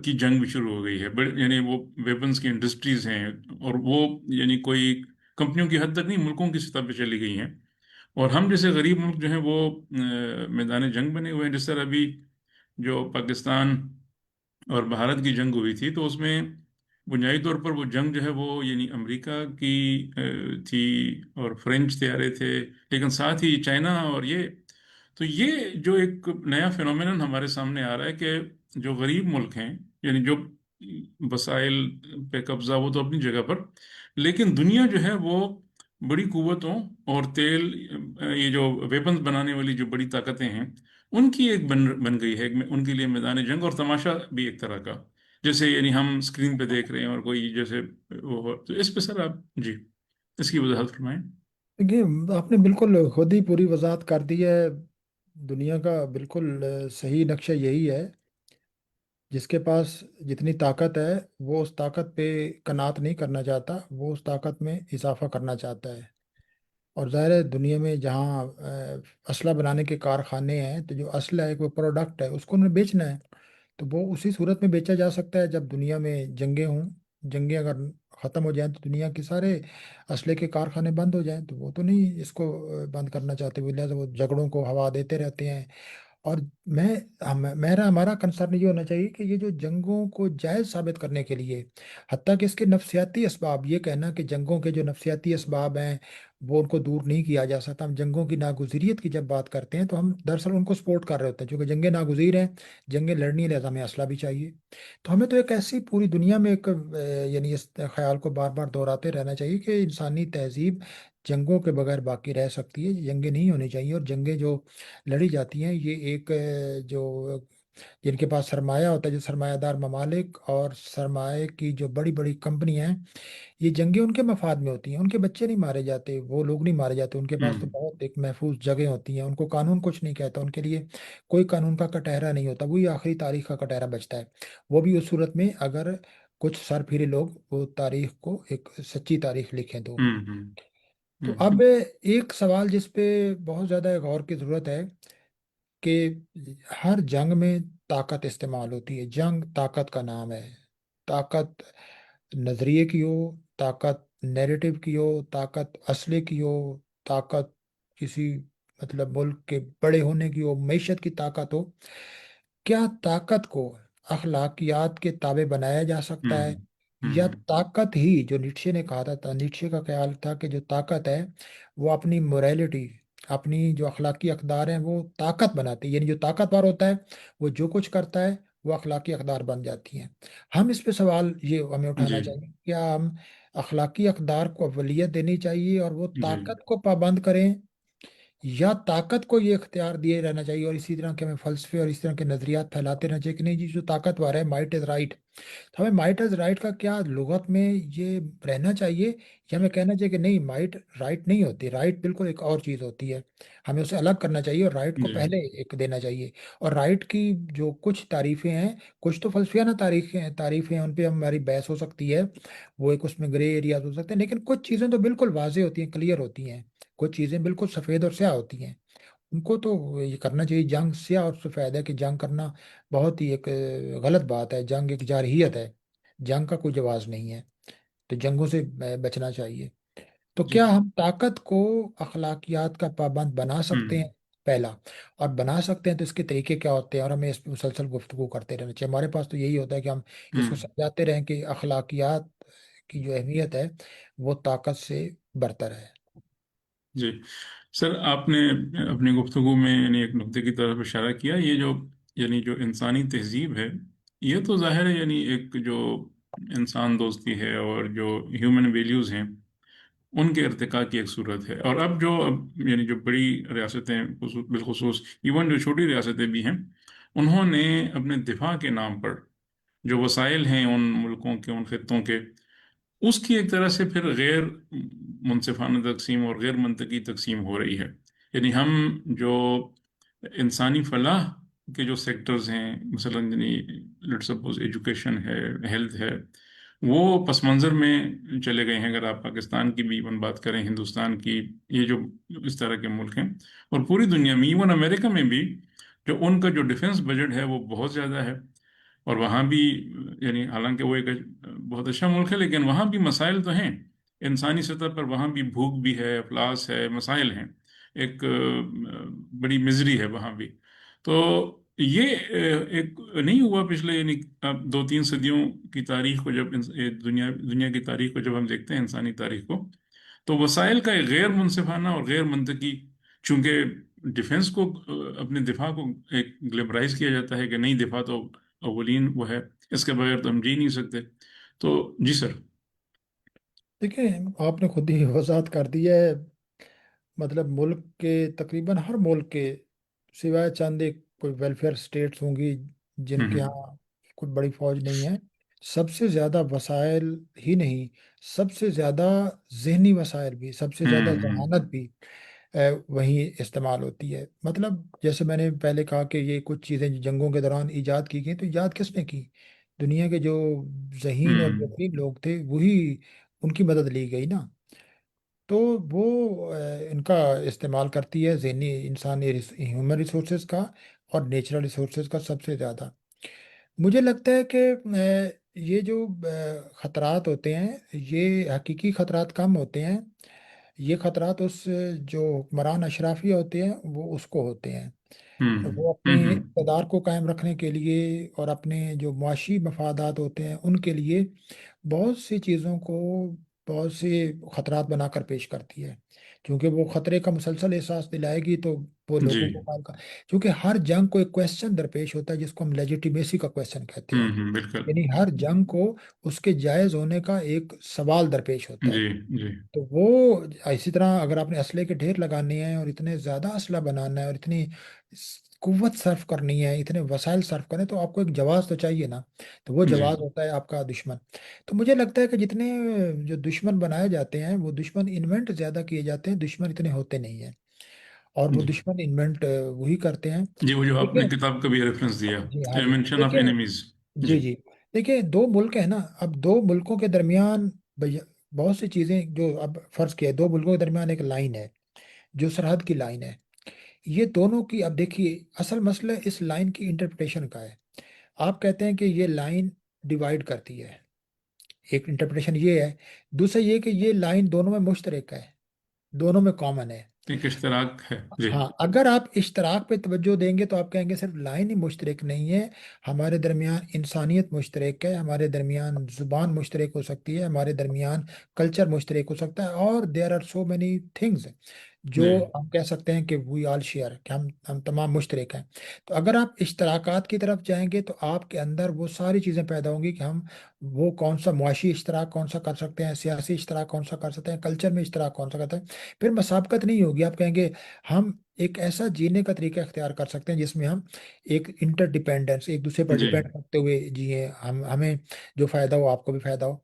کی جنگ بھی شروع ہو گئی ہے، یعنی وہ ویپنز کی انڈسٹریز ہیں، اور وہ یعنی کوئی کمپنیوں کی حد تک نہیں، ملکوں کی سطح پہ چلی گئی ہیں، اور ہم جیسے غریب ملک جو ہیں وہ میدان جنگ بنے ہوئے ہیں۔ جس طرح ابھی جو پاکستان اور بھارت کی جنگ ہوئی تھی، تو اس میں بنیادی طور پر وہ جنگ جو ہے وہ یعنی امریکہ کی تھی، اور فرینچ طیارے تھے، لیکن ساتھ ہی چائنا اور یہ، تو یہ جو ایک نیا فینومینن ہمارے سامنے آ رہا ہے کہ جو غریب ملک ہیں، یعنی جو وسائل پہ قبضہ وہ تو اپنی جگہ پر، لیکن دنیا جو ہے وہ بڑی قوتوں اور تیل یہ جو ویپنز بنانے والی جو بڑی طاقتیں ہیں، ان کی ایک بن گئی ہے ان کے لیے میدان جنگ، اور تماشا بھی ایک طرح کا، جیسے یعنی ہم اسکرین پہ دیکھ رہے ہیں، اور کوئی جیسے تو اس پہ سر آپ جی اس کی وضاحت فرمائیں۔ دیکھیے، آپ نے بالکل خود ہی پوری وضاحت کر دی ہے۔ دنیا کا بالکل صحیح نقشہ یہی ہے، جس کے پاس جتنی طاقت ہے وہ اس طاقت پہ قناعت نہیں کرنا چاہتا، وہ اس طاقت میں اضافہ کرنا چاہتا ہے۔ اور ظاہر ہے دنیا میں جہاں اسلحہ بنانے کے کارخانے ہیں، تو جو اسلحہ ہے وہ پروڈکٹ ہے، اس کو انہیں بیچنا ہے، تو وہ اسی صورت میں بیچا جا سکتا ہے جب دنیا میں جنگیں ہوں۔ جنگیں اگر ختم ہو جائیں تو دنیا کے سارے اسلحے کے کارخانے بند ہو جائیں، تو وہ تو نہیں اس کو بند کرنا چاہتے، وہ لہٰذا وہ جھگڑوں کو ہوا دیتے رہتے ہیں۔ اور میں ہمارا کنسرن یہ ہونا چاہیے کہ یہ جو جنگوں کو جائز ثابت کرنے کے لیے، حتیٰ کہ اس کے نفسیاتی اسباب، یہ کہنا کہ جنگوں کے جو نفسیاتی اسباب ہیں وہ ان کو دور نہیں کیا جا سکتا، ہم جنگوں کی ناگزیریت کی جب بات کرتے ہیں تو ہم دراصل ان کو سپورٹ کر رہے ہوتے ہیں، چونکہ جنگیں ناگزیر ہیں، جنگیں لڑنی، لہذا ہمیں اسلحہ بھی چاہیے۔ تو ہمیں تو ایک ایسی پوری دنیا میں ایک یعنی اس خیال کو بار بار دہراتے رہنا چاہیے کہ انسانی تہذیب جنگوں کے بغیر باقی رہ سکتی ہے، جنگیں نہیں ہونی چاہیے، اور جنگیں جو لڑی جاتی ہیں یہ ایک جو جن کے پاس سرمایہ ہوتا ہے، جو سرمایہ دار ممالک اور سرمایہ کی جو بڑی بڑی کمپنیاں ہیں، یہ جنگیں ان کے مفاد میں ہوتی ہیں، ان کے بچے نہیں مارے جاتے، وہ لوگ نہیں مارے جاتے، ان کے پاس تو ہوں بہت ایک محفوظ جگہ ہوتی ہیں، ان کو قانون کچھ نہیں کہتا، ان کے لیے کوئی قانون کا کٹہرا نہیں ہوتا، وہی آخری تاریخ کا کٹہرا بچتا ہے، وہ بھی اس صورت میں اگر کچھ سر پھیرے لوگ وہ تاریخ کو ایک سچی تاریخ لکھیں تو۔ ہوں ہوں تو ہوں اب ایک سوال جس پہ بہت زیادہ غور کی ضرورت ہے کہ ہر جنگ میں طاقت استعمال ہوتی ہے، جنگ طاقت کا نام ہے، طاقت نظریے کی ہو، طاقت نیریٹو کی ہو، طاقت اسلحے کی ہو، طاقت کسی مطلب ملک کے بڑے ہونے کی ہو، معیشت کی طاقت ہو، کیا طاقت کو اخلاقیات کے تابع بنایا جا سکتا ہے؟ ہوں یا ہوں طاقت ہی، جو نیٹشے نے کہا تھا، نیٹشے کا خیال تھا کہ جو طاقت ہے وہ اپنی موریلٹی، اپنی جو اخلاقی اقدار ہیں وہ طاقت بناتی ہے، یعنی جو طاقتور ہوتا ہے وہ جو کچھ کرتا ہے وہ اخلاقی اقدار بن جاتی ہیں۔ ہم اس پہ سوال یہ ہمیں اٹھانا جی چاہیے، کیا ہم اخلاقی اقدار کو اولویت دینی چاہیے اور وہ جی طاقت کو پابند کریں، یا طاقت کو یہ اختیار دیے رہنا چاہیے اور اسی طرح کے ہمیں فلسفے اور اس طرح کے نظریات پھیلاتے رہنا چاہیے کہ نہیں جی جو طاقتور ہے مائٹ از رائٹ؟ تو ہمیں مائٹ از رائٹ کا کیا لغت میں یہ رہنا چاہیے، یا ہمیں کہنا چاہیے کہ نہیں مائٹ رائٹ نہیں ہوتی، رائٹ بالکل ایک اور چیز ہوتی ہے، ہمیں اسے الگ کرنا چاہیے اور رائٹ کو جی پہلے ایک دینا چاہیے؟ اور رائٹ کی جو کچھ تعریفیں ہیں، کچھ تو فلسفیانہ تعریفیں ہیں، ان پہ ہماری بحث ہو سکتی ہے، وہ ایک اس میں گرے ایریاز ہو سکتے ہیں، لیکن کچھ چیزیں تو بالکل واضح ہوتی ہیں، کلیئر ہوتی ہیں، کچھ چیزیں بالکل سفید اور سیاہ ہوتی ہیں، ان کو تو یہ کرنا چاہیے۔ جنگ سیاہ اور سفید ہے کہ جنگ کرنا بہت ہی ایک غلط بات ہے، جنگ ایک جارحیت ہے، جنگ کا کوئی جواز نہیں ہے، تو جنگوں سے بچنا چاہیے۔ تو جی کیا ہم طاقت کو اخلاقیات کا پابند بنا سکتے ہیں؟ ہوں پہلا، اور بنا سکتے ہیں تو اس کے طریقے کیا ہوتے ہیں، اور ہمیں اس پہ مسلسل گفتگو کرتے رہنا چاہیے۔ ہمارے پاس تو یہی ہوتا ہے کہ ہم اس ہوں کو سمجھاتے رہیں کہ اخلاقیات کی جو اہمیت ہے وہ طاقت سے برتر ہے۔ جی سر، آپ نے اپنی گفتگو میں یعنی ایک نقطے کی طرف اشارہ کیا، یہ جو یعنی جو انسانی تہذیب ہے، یہ تو ظاہر ہے یعنی ایک جو انسان دوستی ہے اور جو ہیومن ویلیوز ہیں ان کے ارتقاء کی ایک صورت ہے۔ اور اب یعنی جو بڑی ریاستیں بالخصوص ایون جو چھوٹی ریاستیں بھی ہیں، انہوں نے اپنے دفاع کے نام پر جو وسائل ہیں ان ملکوں کے، ان خطوں کے، اس کی ایک طرح سے پھر غیر منصفانہ تقسیم اور غیر منطقی تقسیم ہو رہی ہے۔ یعنی ہم جو انسانی فلاح کے جو سیکٹرز ہیں، مثلا یعنی لیٹ سپوز ایجوکیشن ہے، ہیلتھ ہے، وہ پس منظر میں چلے گئے ہیں۔ اگر آپ پاکستان کی بھی ایون بات کریں، ہندوستان کی، یہ جو اس طرح کے ملک ہیں، اور پوری دنیا میں ایون امریکہ میں بھی جو ان کا جو ڈیفنس بجٹ ہے وہ بہت زیادہ ہے، اور وہاں بھی یعنی حالانکہ وہ ایک بہت اچھا ملک ہے، لیکن وہاں بھی مسائل تو ہیں انسانی سطح پر، وہاں بھی بھوک بھی ہے، افلاس ہے، مسائل ہیں، ایک بڑی مزری ہے وہاں بھی۔ تو یہ ایک نہیں ہوا پچھلے یعنی اب 2-3 صدیوں کی تاریخ کو جب دنیا کی تاریخ کو جب ہم دیکھتے ہیں، انسانی تاریخ کو، تو وسائل کا ایک غیر منصفانہ اور غیر منطقی، چونکہ ڈیفنس کو اپنے دفاع کو ایک گلیمرائز کیا جاتا ہے کہ نہیں، دفاع تو اولین وہ ہے، اس کے بغیر تو ہم جی نہیں سکتے۔ تو جی سر۔ دیکھیں، آپ نے خود ہی وضاحت کر دی ہے، مطلب ملک کے تقریباً ہر ملک کے سوائے چند ایک کوئی ویلفیئر اسٹیٹس ہوں گی جن کے ہوں ہاں کوئی بڑی فوج نہیں ہے، سب سے زیادہ وسائل ہی نہیں، سب سے زیادہ ذہنی وسائل بھی، سب سے زیادہ ہوں ذہانت بھی وہیں استعمال ہوتی ہے۔ مطلب جیسے میں نے پہلے کہا کہ یہ کچھ چیزیں جنگوں کے دوران ایجاد کی گئی، تو ایجاد کس نے کی؟ دنیا کے جو ذہین اور ہوں بہترین لوگ تھے وہی، ان کی مدد لی گئی نا، تو وہ ان کا استعمال کرتی ہے ذہنی انسانی ہیومن ریسورسز کا اور نیچرل ریسورسز کا سب سے زیادہ۔ مجھے لگتا ہے کہ یہ جو خطرات ہوتے ہیں یہ حقیقی خطرات کم ہوتے ہیں، یہ خطرات اس جو حکمران اشرافیہ ہوتے ہیں وہ اس کو ہوتے ہیں، ہوں وہ ہوں اپنے ہوں اقتدار کو قائم رکھنے کے لیے اور اپنے جو معاشی مفادات ہوتے ہیں ان کے لیے بہت سی چیزوں کو بہت سے خطرات بنا کر پیش کرتی ہے، کیونکہ وہ خطرے کا مسلسل احساس دلائے گی تو وہ جی لوگوں کو قائم کر، کیونکہ ہر جنگ کو ایک کویشچن درپیش ہوتا ہے جس کو ہم لیجیٹیمیسی کا کویشچن کہتے ہیں، بالکل۔ یعنی ہر جنگ کو اس کے جائز ہونے کا ایک سوال درپیش ہوتا ہے۔ جی جی تو وہ اسی طرح اگر آپ نے اسلحے کے ڈھیر لگانے ہیں اور اتنے زیادہ اسلحہ بنانا ہے اور اتنی قوت صرف کرنی ہے، اتنے وسائل صرف کرنے، تو آپ کو ایک جواز تو چاہیے نا، تو وہ جی جواز ہوتا ہے آپ کا دشمن۔ تو مجھے لگتا ہے کہ جتنے جو دشمن بنائے جاتے ہیں وہ دشمن انوینٹ زیادہ کیے جاتے ہیں، دشمن اتنے ہوتے نہیں ہیں، اور وہ جی دشمن انوینٹ وہی کرتے ہیں۔ جی، وہ جو آپ نے دیکھیں، کتاب کا بھی ریفرنس دیا، جی ہاں جی، مینشن آف دیکھیں، اینیمیز۔ جی جی جی، دیکھیں دو ملک ہیں نا، اب دو ملکوں کے درمیان بہت سی چیزیں جو اب فرض کیا ہے، دو ملکوں کے درمیان ایک لائن ہے جو سرحد کی لائن ہے، یہ دونوں کی، اب دیکھیے اصل مسئلہ اس لائن کی انٹرپریٹیشن کا ہے. آپ کہتے ہیں کہ یہ لائن ڈیوائڈ کرتی ہے، ایک انٹرپریٹیشن یہ ہے. دوسرا یہ کہ یہ لائن دونوں میں مشترک ہے، دونوں میں کامن ہے. ایک اشتراک ہے جی. ہاں، اگر آپ اشتراک پہ توجہ دیں گے تو آپ کہیں گے صرف لائن ہی مشترک نہیں ہے، ہمارے درمیان انسانیت مشترک ہے، ہمارے درمیان زبان مشترک ہو سکتی ہے، ہمارے درمیان کلچر مشترک ہو سکتا ہے، اور there are so many things جو جی ہم کہہ سکتے ہیں کہ وی آل شیئر، کہ ہم تمام مشترک ہیں. تو اگر آپ اشتراکات کی طرف جائیں گے تو آپ کے اندر وہ ساری چیزیں پیدا ہوں گی کہ ہم وہ کون سا معاشی اشتراک کون سا کر سکتے ہیں، سیاسی اشتراک کون سا کر سکتے ہیں، کلچر میں اشتراک کون سا کرتے ہیں. پھر مسابقت نہیں ہوگی. آپ کہیں گے ہم ایک ایسا جینے کا طریقہ اختیار کر سکتے ہیں جس میں ہم ایک انٹر ڈیپینڈنس، ایک دوسرے پر جی ڈیپینڈ کرتے ہوئے جیے، ہمیں جو فائدہ ہو آپ کو بھی فائدہ ہو.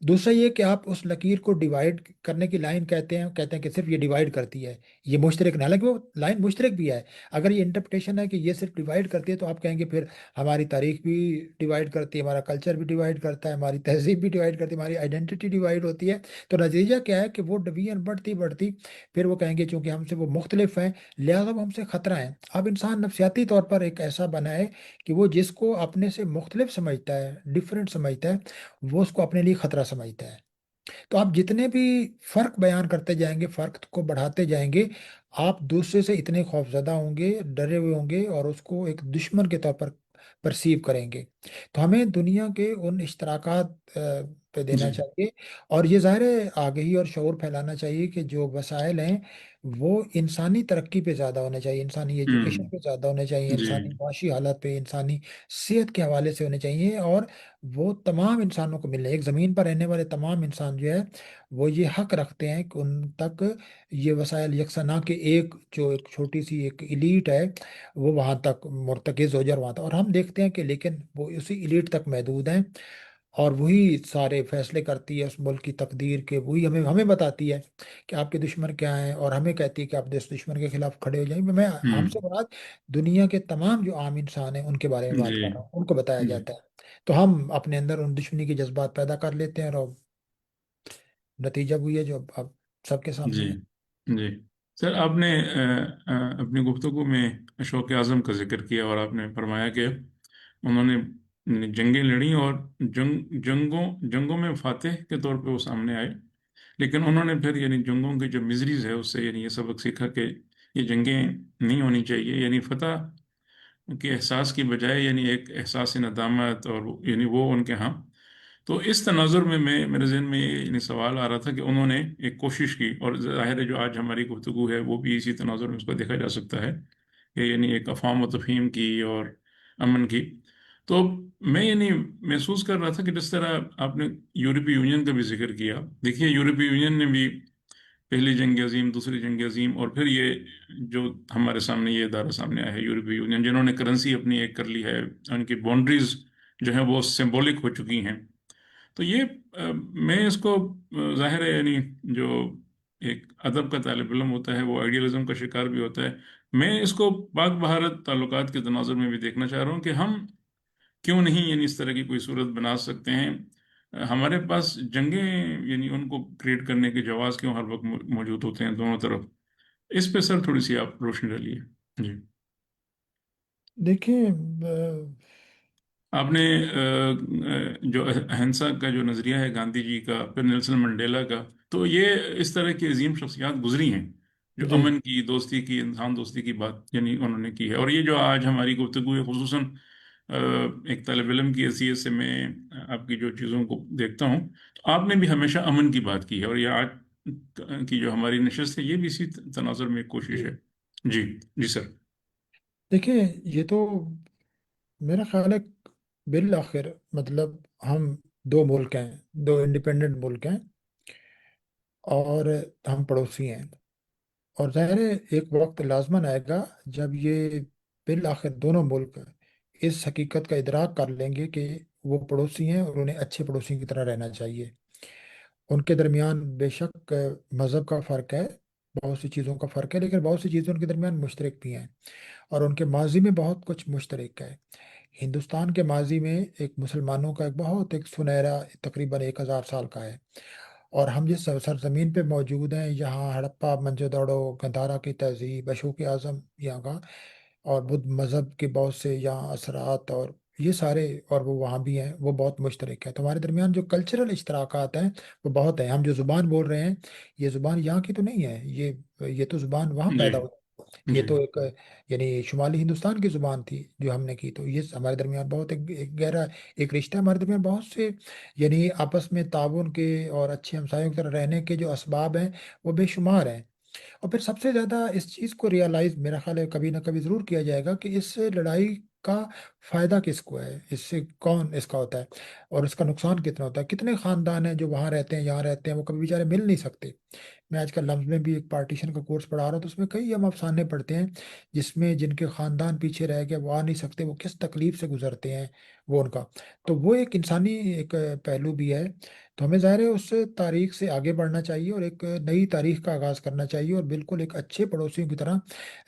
دوسرا یہ کہ آپ اس لکیر کو ڈیوائڈ کرنے کی لائن کہتے ہیں کہ صرف یہ ڈیوائڈ کرتی ہے، یہ مشترک نہ، حالانکہ وہ لائن مشترک بھی ہے. اگر یہ انٹرپریٹیشن ہے کہ یہ صرف ڈیوائڈ کرتی ہے تو آپ کہیں گے پھر ہماری تاریخ بھی ڈیوائڈ کرتی ہے، ہمارا کلچر بھی ڈیوائڈ کرتا ہے، ہماری تہذیب بھی ڈیوائڈ کرتی ہے، ہماری آئیڈینٹی ڈیوائڈ ہوتی ہے. تو نتیجہ کیا ہے کہ وہ ڈویژن بڑھتی بڑھتی پھر وہ کہیں گے چونکہ ہم سے وہ مختلف ہیں لہذا وہ ہم سے خطرہ ہیں. اب انسان نفسیاتی طور پر ایک ایسا بنا ہے کہ وہ جس کو اپنے سے مختلف سمجھتا ہے، ڈفرینٹ سمجھتا ہے، وہ اس کو اپنے لیے خطرہ سمجھتا ہے. تو آپ جتنے بھی فرق بیان کرتے جائیں گے، فرق کو بڑھاتے جائیں گے، آپ دوسرے سے اتنے خوفزدہ ہوں گے، ڈرے ہوئے ہوں گے، اور اس کو ایک دشمن کے طور پر پرسیو کریں گے. تو ہمیں دنیا کے ان اشتراکات پہ دینا جی چاہیے، اور یہ ظاہر ہے آگہی اور شعور پھیلانا چاہیے کہ جو وسائل ہیں وہ انسانی ترقی پہ زیادہ ہونے چاہیے، انسانی ہوں ایجوکیشن پہ زیادہ ہونے چاہیے، جی انسانی معاشی حالت پہ، انسانی صحت کے حوالے سے ہونے چاہیے. اور وہ تمام انسانوں کو ملنے، ایک زمین پر رہنے والے تمام انسان جو ہے وہ یہ حق رکھتے ہیں کہ ان تک یہ وسائل یکساں نہ، کہ ایک جو ایک چھوٹی سی ایک ایلیٹ ہے وہ وہاں تک مرتکز ہو جائے وہاں تک. اور ہم دیکھتے ہیں کہ لیکن وہ اسی ایلیٹ تک محدود ہیں، اور وہی سارے فیصلے کرتی ہے اس ملک کی تقدیر کے، وہی ہمیں ہمیں بتاتی ہے کہ آپ کے دشمن کیا ہیں، اور ہمیں کہتی ہے کہ آپ اس دشمن کے خلاف کھڑے ہو جائیں. ہم ہوں سے مراد دنیا کے تمام جو عام انسان ہیں ان کے بارے میں جی بات کر رہا ہوں، ان کو بتایا جی جاتا ہے. تو ہم اپنے اندر ان دشمنی کے جذبات پیدا کر لیتے ہیں، اور نتیجہ وہی ہے جو اب سب کے جی سامنے ہے. جی. سر آپ نے اپنی گفتگو میں اشوک اعظم کا ذکر کیا، اور آپ نے فرمایا کہ انہوں نے جنگیں لڑیں اور جنگوں میں فاتح کے طور پہ وہ سامنے آئے، لیکن انہوں نے پھر یعنی جنگوں کی جو مزریز ہے اس سے یعنی یہ سبق سیکھا کہ یہ جنگیں نہیں ہونی چاہیے. یعنی فتح کے احساس کی بجائے یعنی ایک احساس ندامت، اور یعنی وہ ان کے ہاں. تو اس تناظر میں میرے ذہن میں یہ یعنی سوال آ رہا تھا کہ انہوں نے ایک کوشش کی، اور ظاہر ہے جو آج ہماری گفتگو ہے وہ بھی اسی تناظر میں اس کو دیکھا جا سکتا ہے کہ یعنی ایک افہام و تفہیم کی اور امن کی. تو میں یعنی محسوس کر رہا تھا کہ جس طرح آپ نے یورپی یونین کا بھی ذکر کیا، دیکھیے یورپی یونین نے بھی پہلی جنگ عظیم، دوسری جنگ عظیم، اور پھر یہ جو ہمارے سامنے یہ ادارہ سامنے آیا ہے یورپی یونین، جنہوں نے کرنسی اپنی ایک کر لی ہے، ان کی باؤنڈریز جو ہیں وہ سمبولک ہو چکی ہیں. تو یہ میں اس کو ظاہر ہے یعنی جو ایک ادب کا طالب علم ہوتا ہے وہ آئیڈیالزم کا شکار بھی ہوتا ہے. میں اس کو پاک بھارت تعلقات کے تناظر میں بھی دیکھنا چاہ رہا ہوں کہ ہم کیوں نہیں یعنی اس طرح کی کوئی صورت بنا سکتے ہیں. ہمارے پاس جنگیں یعنی ان کو کریٹ کرنے کے جواز کیوں ہر وقت موجود ہوتے ہیں دونوں طرف. اس پہ سر تھوڑی سی آپ روشنی ڈالیے. جی. دیکھیں آپ نے جو اہنسا کا جو نظریہ ہے گاندھی جی کا، پھر نیلسن منڈیلا کا، تو یہ اس طرح کی عظیم شخصیات گزری ہیں جو جی امن کی، دوستی کی، انسان دوستی کی بات یعنی انہوں نے کی ہے. اور یہ جو آج ہماری گفتگو ہے خصوصاً ایک طالب علم کی حیثیت سے میں آپ کی جو چیزوں کو دیکھتا ہوں، تو آپ نے بھی ہمیشہ امن کی بات کی ہے، اور یہ آج کی جو ہماری نشست ہے یہ بھی اسی تناظر میں ایک کوشش جی ہے. جی جی سر. دیکھیں یہ تو میرا خیال ہے بالآخر مطلب ہم دو ملک ہیں، دو انڈیپینڈنٹ ملک ہیں، اور ہم پڑوسی ہیں. اور ظاہر ہے ایک وقت لازماً آئے گا جب یہ بالآخر دونوں ملک اس حقیقت کا ادراک کر لیں گے کہ وہ پڑوسی ہیں اور انہیں اچھے پڑوسی کی طرح رہنا چاہیے. ان کے درمیان بے شک مذہب کا فرق ہے، بہت سی چیزوں کا فرق ہے، لیکن بہت سی چیزیں ان کے درمیان مشترک بھی ہیں، اور ان کے ماضی میں بہت کچھ مشترک ہے. ہندوستان کے ماضی میں ایک مسلمانوں کا ایک بہت ایک سنہرا تقریباً 1000 سال کا ہے، اور ہم جس سرزمین پہ موجود ہیں، یہاں ہڑپا، موہنجودڑو، گندھارا کی تہذیب، اشوک اعظم یہاں کا، اور بدھ مذہب کے بہت سے یہاں اثرات، اور یہ سارے، اور وہ وہاں بھی ہیں، وہ بہت مشترک ہے. تو ہمارے درمیان جو کلچرل اشتراکات ہیں وہ بہت ہیں. ہم جو زبان بول رہے ہیں، یہ زبان یہاں کی تو نہیں ہے، یہ تو زبان وہاں جی پیدا ہوئی. یہ جی تو ایک یعنی شمالی ہندوستان کی زبان تھی جو ہم نے کی. تو یہ ہمارے درمیان بہت ایک گہرا ایک رشتہ ہے. ہمارے درمیان بہت سے یعنی آپس میں تعاون کے اور اچھے ہمسایوں کی طرح رہنے کے جو اسباب ہیں وہ بے شمار ہیں. اور پھر سب سے زیادہ اس چیز کو ریئلائز میرا خیال ہے کبھی نہ کبھی ضرور کیا جائے گا کہ اس سے لڑائی کا فائدہ کس کو ہے، اس سے کون اس کا ہوتا ہے، اور اس کا نقصان کتنا ہوتا ہے. کتنے خاندان ہیں جو وہاں رہتے ہیں، یہاں رہتے ہیں، وہ کبھی بیچارے مل نہیں سکتے. میں آج کل لفظ میں بھی ایک پارٹیشن کا کورس پڑھا رہا ہوں، تو اس میں کئی ہم افسانے پڑھتے ہیں جس میں جن کے خاندان پیچھے رہ گئے، وہ آ نہیں سکتے، وہ کس تکلیف سے گزرتے ہیں، وہ ان کا. تو وہ ایک انسانی ایک پہلو بھی ہے. تو ہمیں ظاہر ہے اس تاریخ سے آگے بڑھنا چاہیے اور ایک نئی تاریخ کا آغاز کرنا چاہیے، اور بالکل ایک اچھے پڑوسیوں کی طرح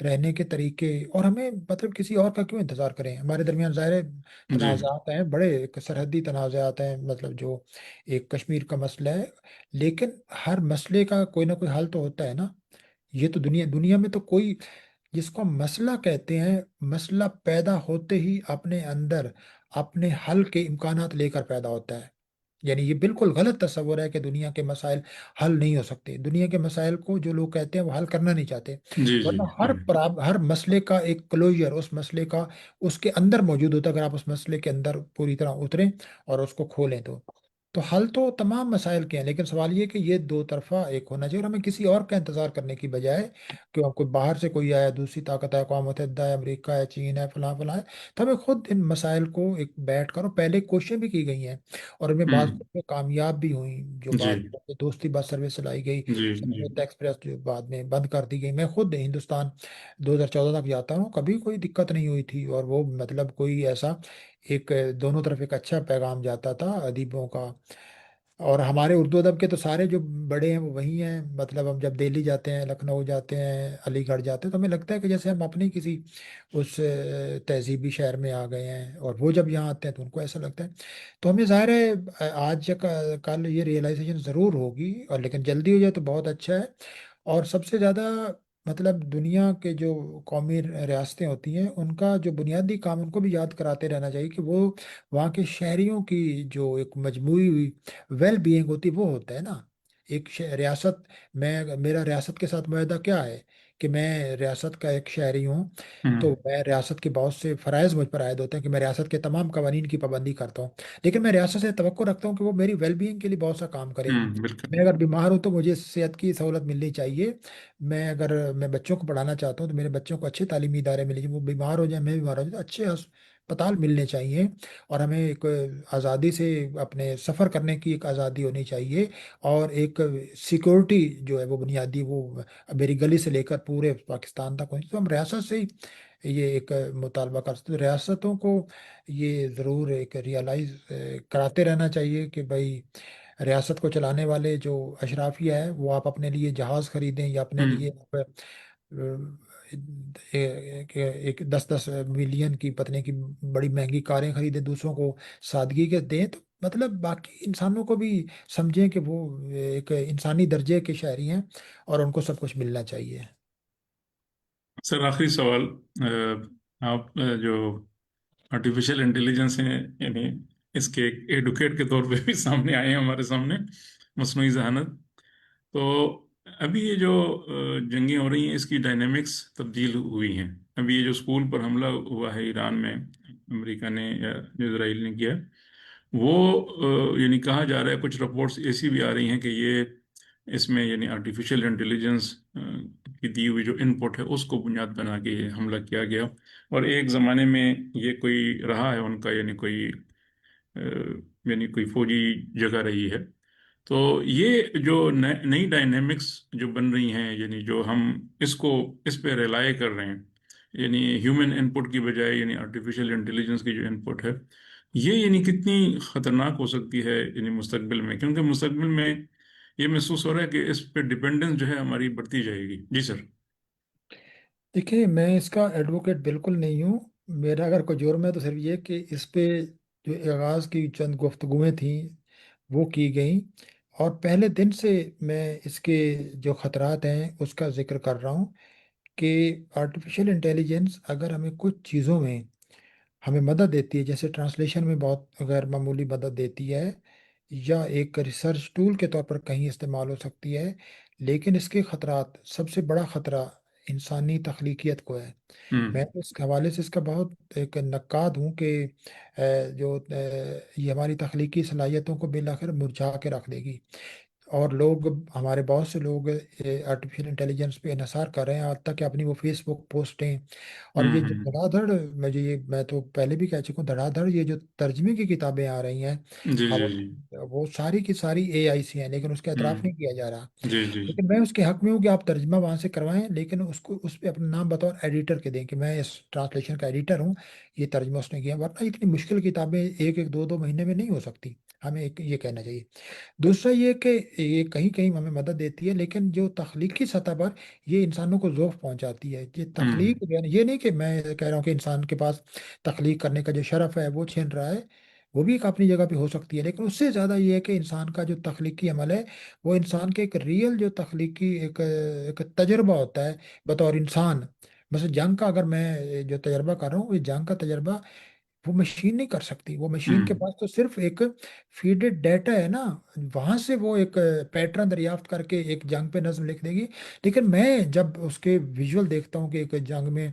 رہنے کے طریقے. اور ہمیں مطلب کسی اور کا کیوں انتظار کریں؟ ہمارے درمیان ظاہر ہے جی تنازعات ہیں، بڑے ایک سرحدی تنازعات ہیں، مطلب جو ایک کشمیر کا مسئلہ ہے. لیکن ہر مسئلے کا کوئی نہ کوئی حل تو ہوتا ہے نا. یہ تو دنیا دنیا میں تو کوئی، جس کو مسئلہ کہتے ہیں، مسئلہ پیدا ہوتے ہی اپنے اندر اپنے حل کے امکانات لے کر پیدا ہوتا ہے. یعنی یہ بالکل غلط تصور ہے کہ دنیا کے مسائل حل نہیں ہو سکتے. دنیا کے مسائل کو جو لوگ کہتے ہیں وہ حل کرنا نہیں چاہتے. جی جی ورنہ جی ہر مسئلے کا ایک کلوجر اس مسئلے کا اس کے اندر موجود ہوتا ہے، اگر آپ اس مسئلے کے اندر پوری طرح اتریں اور اس کو کھولیں تو حل تو تمام مسائل کے ہیں. لیکن سوال یہ کہ یہ دو طرفہ ایک ہونا چاہیے، اور ہمیں کسی اور کا انتظار کرنے کی بجائے کہ کوئی باہر سے کوئی آیا، دوسری طاقت ہے، اقوام متحدہ ہے، امریکہ ہے، چین ہے، فلاں فلاں ہے، تو ہمیں خود ان مسائل کو ایک بیٹھ کر، اور پہلے کوششیں بھی کی گئی ہیں اور ان میں بعض ہوں کوششیں کامیاب بھی ہوئیں. جو جی بعض دوستی بس سروس چلائی گئی، جی جی سمجھوتا ایکسپریس جو بعد میں بند کر دی گئی. میں خود ہندوستان 2014 تک جاتا ہوں، کبھی کوئی دقت نہیں ہوئی تھی، اور وہ مطلب کوئی ایسا ایک دونوں طرف ایک اچھا پیغام جاتا تھا ادیبوں کا. اور ہمارے اردو ادب کے تو سارے جو بڑے ہیں وہ وہی ہیں. مطلب ہم جب دہلی جاتے ہیں، لکھنؤ جاتے ہیں، علی گڑھ جاتے ہیں، تو ہمیں لگتا ہے کہ جیسے ہم اپنی کسی اس تہذیبی شہر میں آ گئے ہیں، اور وہ جب یہاں آتے ہیں تو ان کو ایسا لگتا ہے. تو ہمیں ظاہر ہے آج یا کل یہ ریئلائزیشن ضرور ہوگی، اور لیکن جلدی ہو جائے تو بہت اچھا ہے. اور سب سے زیادہ مطلب دنیا کے جو قومی ریاستیں ہوتی ہیں ان کا جو بنیادی کام ان کو بھی یاد کراتے رہنا چاہیے کہ وہ وہاں کے شہریوں کی جو ایک مجموعی ویل بینگ ہوتی وہ ہوتا ہے نا. ایک ریاست، میرا ریاست کے ساتھ معاہدہ کیا ہے کہ میں ریاست کا ایک شہری ہوں، تو ہوں میں ریاست کے بہت سے فرائض مجھ پر عائد ہوتے ہیں کہ میں ریاست کے تمام قوانین کی پابندی کرتا ہوں. لیکن میں ریاست سے توقع رکھتا ہوں کہ وہ میری ویل بینگ کے لیے بہت سا کام کرے. بالکل میں اگر بیمار ہوں تو مجھے صحت کی سہولت ملنی چاہیے. اگر میں بچوں کو پڑھانا چاہتا ہوں تو میرے بچوں کو اچھے تعلیمی ادارے ملیں گے. وہ بیمار ہو جائیں، میں بیمار ہو جائیں، تو اچھے اسپتال ملنے چاہیے. اور ہمیں ایک آزادی سے اپنے سفر کرنے کی ایک آزادی ہونی چاہیے. اور ایک سیکورٹی جو ہے وہ بنیادی، وہ میری گلی سے لے کر پورے پاکستان تک ہونی چاہیے. تو ہم ریاست سے ہی یہ ایک مطالبہ کر سکتے ہیں. ریاستوں کو یہ ضرور ایک ریئلائز کراتے رہنا چاہیے کہ بھائی ریاست کو چلانے والے جو اشرافیہ ہے وہ آپ اپنے لیے جہاز خریدیں، یا اپنے لیے ہوں آپ ایک 10-10 ملین کی پتنے کی بڑی مہنگی کاریں خریدیں، دوسروں کو سادگی کے دیں. تو مطلب باقی انسانوں کو بھی سمجھیں کہ وہ ایک انسانی درجے کے شہری ہیں اور ان کو سب کچھ ملنا چاہیے. سر آخری سوال، آپ جو آرٹیفیشیل انٹیلیجنس ہیں، یعنی اس کے ایک ایڈوکیٹ کے طور پہ بھی سامنے آئے ہیں ہمارے سامنے، مصنوعی ذہانت. تو ابھی یہ جو جنگیں ہو رہی ہیں اس کی ڈائنامکس تبدیل ہوئی ہیں. ابھی یہ جو اسکول پر حملہ ہوا ہے ایران میں، امریکہ نے یا جو اسرائیل نے کیا، وہ یعنی کہا جا رہا ہے، کچھ رپورٹس ایسی بھی آ رہی ہیں کہ یہ اس میں یعنی آرٹیفیشیل انٹیلیجنس کی دی ہوئی جو ان پٹ ہے اس کو بنیاد بنا کے یہ حملہ کیا گیا. اور ایک زمانے میں یہ کوئی رہا ہے ان کا، یعنی کوئی فوجی جگہ رہی ہے. تو یہ جو نئی ڈائنامکس جو بن رہی ہیں، یعنی جو ہم اس پہ ریلائی کر رہے ہیں، یعنی ہیومن ان پٹ کی بجائے یعنی آرٹیفیشیل انٹیلیجنس کی جو ان پٹ ہے، یہ یعنی کتنی خطرناک ہو سکتی ہے یعنی مستقبل میں؟ کیونکہ مستقبل میں یہ محسوس ہو رہا ہے کہ اس پہ ڈپینڈنس جو ہے ہماری بڑھتی جائے گی. جی سر. دیکھیے میں اس کا ایڈوکیٹ بالکل نہیں ہوں. میرا اگر کوئی جرم ہے تو صرف یہ کہ اس پہ جو آغاز کی چند گفتگویں تھیں وہ کی گئیں، اور پہلے دن سے میں اس کے جو خطرات ہیں اس کا ذکر کر رہا ہوں کہ آرٹیفیشیل انٹیلیجنس اگر ہمیں کچھ چیزوں میں ہمیں مدد دیتی ہے، جیسے ٹرانسلیشن میں بہت غیر معمولی مدد دیتی ہے، یا ایک ریسرچ ٹول کے طور پر کہیں استعمال ہو سکتی ہے، لیکن اس کے خطرات، سب سے بڑا خطرہ انسانی تخلیقیت کو ہے۔ ہوں میں تو اس حوالے سے اس کا بہت ایک نقاد ہوں کہ یہ ہماری تخلیقی صلاحیتوں کو بالآخر مرجھا کے رکھ دے گی، اور لوگ، ہمارے بہت سے لوگ آرٹیفیشیل انٹیلیجنس پہ انحصار کر رہے ہیں، حتیٰ تک کہ اپنی وہ فیس بک پوسٹیں اور یہ جو ہوں دھڑا دھڑ، مجھے یہ، میں تو پہلے بھی کہہ چکا ہوں، دھڑا دھڑ یہ جو ترجمے کی کتابیں آ رہی ہیں، جی اب جی جی وہ ساری کی ساری اے آئی سی ہیں، لیکن اس کا ہوں اعتراف نہیں کیا جا رہا۔ جی جی لیکن میں اس کے حق میں ہوں کہ آپ ترجمہ وہاں سے کروائیں، لیکن اس کو، اس پہ اپنا نام بطور ایڈیٹر کے دیں کہ میں اس ٹرانسلیشن کا ایڈیٹر ہوں، یہ ترجمہ اس نے کیا، ورنہ اتنی مشکل کتابیں ایک ایک دو دو مہینے میں نہیں ہو سکتی، ہمیں یہ کہنا چاہیے۔ دوسرا یہ کہ یہ کہیں کہیں ہمیں مدد دیتی ہے، لیکن جو تخلیقی سطح پر یہ انسانوں کو ذوق پہنچاتی ہے، یہ ہوں تخلیق جو ہے نا، یہ نہیں کہ میں کہہ رہا ہوں کہ انسان کے پاس تخلیق کرنے کا جو شرف ہے وہ چھین رہا ہے، وہ بھی ایک اپنی جگہ پہ ہو سکتی ہے، لیکن اس سے زیادہ یہ ہے کہ انسان کا جو تخلیقی عمل ہے، وہ انسان کے ایک ریئل جو تخلیقی ایک تجربہ ہوتا ہے بطور انسان۔ مثلا جنگ کا اگر میں جو تجربہ کر رہا ہوں، یہ جنگ کا تجربہ وہ مشین نہیں کر سکتی، وہ مشین کے ہوں پاس تو صرف ایک فیڈڈ ڈیٹا ہے نا، وہاں سے وہ ایک پیٹرن دریافت کر کے ایک جنگ پہ نظم لکھ دے گی۔ لیکن میں جب اس کے ویژول دیکھتا ہوں کہ ایک جنگ میں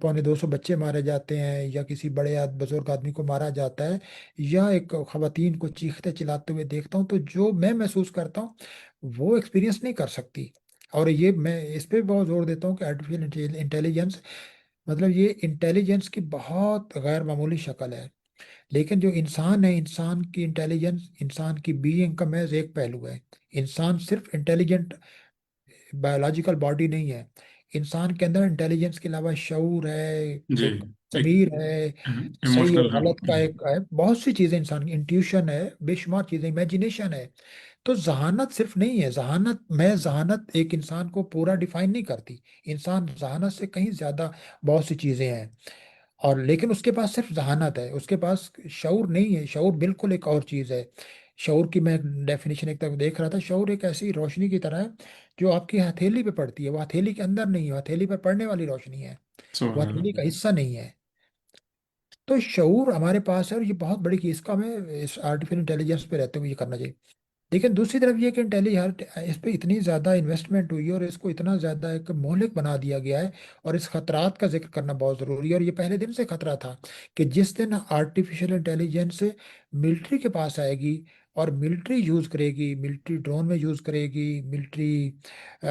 250 بچے مارے جاتے ہیں، یا کسی بڑے بزرگ آدمی کو مارا جاتا ہے، یا ایک خواتین کو چیختے چلاتے ہوئے دیکھتا ہوں، تو جو میں محسوس کرتا ہوں وہ ایکسپیرینس نہیں کر سکتی۔ اور یہ میں اس پہ بھی بہت زور دیتا ہوں کہ آرٹیفیشیل انٹیلیجنس، مطلب یہ انٹیلیجنس کی بہت غیر معمولی شکل ہے، لیکن جو انسان ہے، انسان کی انٹیلیجنس، انسان کی بینگ کا محض ایک پہلو ہے۔ انسان صرف انٹیلیجنٹ بایولوجیکل باڈی نہیں ہے، انسان کے اندر انٹیلیجنس کے علاوہ شعور ہے، جی ایک ایک ضمیر ہے، صحیح اور ایموشنل غلط کا جی ایک ہے، بہت سی چیزیں، انسان کی انٹیوشن ہے، بے شمار چیزیں، امیجنیشن ہے۔ تو ذہانت صرف نہیں ہے، ذہانت میں، ذہانت ایک انسان کو پورا ڈیفائن نہیں کرتی، انسان ذہانت سے کہیں زیادہ بہت سی چیزیں ہیں، اور لیکن اس کے پاس صرف ذہانت ہے، اس کے پاس شعور نہیں ہے۔ شعور بالکل ایک اور چیز ہے۔ شعور کی میں ڈیفینیشن ایک طرف دیکھ رہا تھا، شعور ایک ایسی روشنی کی طرح ہے جو آپ کی ہتھیلی پہ پڑتی ہے، وہ ہتھیلی کے اندر نہیں ہے، ہتھیلی پر پڑنے والی روشنی ہے، وہ سبحان ہتھیلی اللہ کا حصہ نہیں ہے۔ تو شعور ہمارے پاس ہے، اور یہ بہت بڑی چیز کا ہمیں اس آرٹیفیشل انٹیلیجنس پہ رہتے ہوئے یہ کرنا چاہیے۔ لیکن دوسری طرف یہ کہ اس پہ اتنی زیادہ انویسٹمنٹ ہوئی ہے، اور اس کو اتنا زیادہ ایک مہلک بنا دیا گیا ہے، اور اس خطرات کا ذکر کرنا بہت ضروری ہے، اور یہ پہلے دن سے خطرہ تھا کہ جس دن آرٹیفیشل انٹیلیجنس ملٹری کے پاس آئے گی، اور ملٹری یوز کرے گی، ملٹری ڈرون میں یوز کرے گی، ملٹری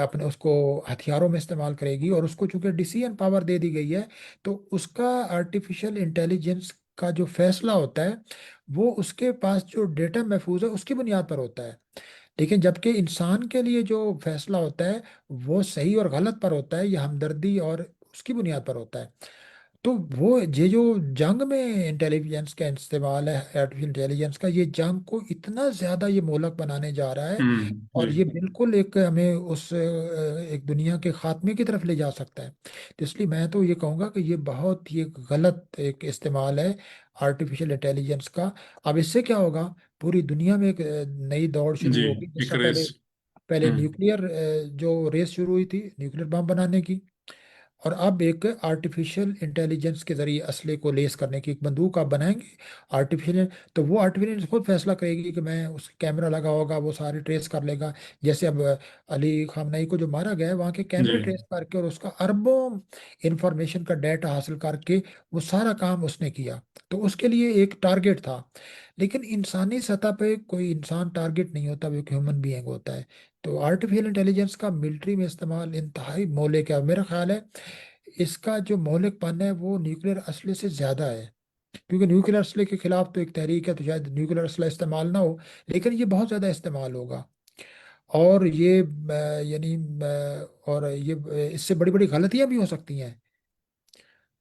اپنے اس کو ہتھیاروں میں استعمال کرے گی، اور اس کو چونکہ ڈیسیژن پاور دے دی گئی ہے، تو اس کا آرٹیفیشل انٹیلیجنس کا جو فیصلہ ہوتا ہے، وہ اس کے پاس جو ڈیٹا محفوظ ہے اس کی بنیاد پر ہوتا ہے۔ لیکن جبکہ انسان کے لیے جو فیصلہ ہوتا ہے وہ صحیح اور غلط پر ہوتا ہے، یا ہمدردی اور اس کی بنیاد پر ہوتا ہے۔ تو وہ یہ جو جنگ میں انٹیلیجنس کا استعمال ہے، آرٹیفیشل انٹیلیجنس کا، یہ جنگ کو اتنا زیادہ یہ مہلک بنانے جا رہا ہے، اور جی یہ بالکل ایک ہمیں اس ایک دنیا کے خاتمے کی طرف لے جا سکتا ہے۔ تو اس لیے میں تو یہ کہوں گا کہ یہ بہت ہی ایک غلط ایک استعمال ہے آرٹیفیشل انٹیلیجنس کا۔ اب اس سے کیا ہوگا؟ پوری دنیا میں ایک نئی دوڑ شروع جی ہوگی، جس ایک سے ریس پہلے ہوں نیوکلیر جو ریس شروع ہوئی تھی نیوکلیر بم بنانے کی، اور اب ایک آرٹیفیشل انٹیلیجنس کے ذریعے اسلحے کو لیس کرنے کی ایک بندوق آپ بنائیں گے آرٹیفیشل، تو وہ آرٹیفیشل خود فیصلہ کرے گی کہ میں، اس کیمرہ لگا ہوگا، وہ سارے ٹریس کر لے گا، جیسے اب علی خامنئی کو جو مارا گیا ہے، وہاں کے جی کیمرے ٹریس کر کے اور اس کا اربوں انفارمیشن کا ڈیٹا حاصل کر کے وہ سارا کام اس نے کیا، تو اس کے لیے ایک ٹارگٹ تھا۔ لیکن انسانی سطح پہ کوئی انسان ٹارگٹ نہیں ہوتا، وہ ایک ہیومن بینگ ہوتا ہے۔ تو آرٹیفیشل انٹیلیجنس کا ملٹری میں استعمال انتہائی مولے کا، میرا خیال ہے اس کا جو مہلک پن ہے وہ نیوکلیر اسلحے سے زیادہ ہے، کیونکہ نیوکلیر اسلحے کے خلاف تو ایک تحریک ہے، تو شاید نیوکلیر اسلحہ استعمال نہ ہو، لیکن یہ بہت زیادہ استعمال ہوگا، اور یہ یعنی اور یہ اس سے بڑی بڑی غلطیاں بھی ہو سکتی ہیں۔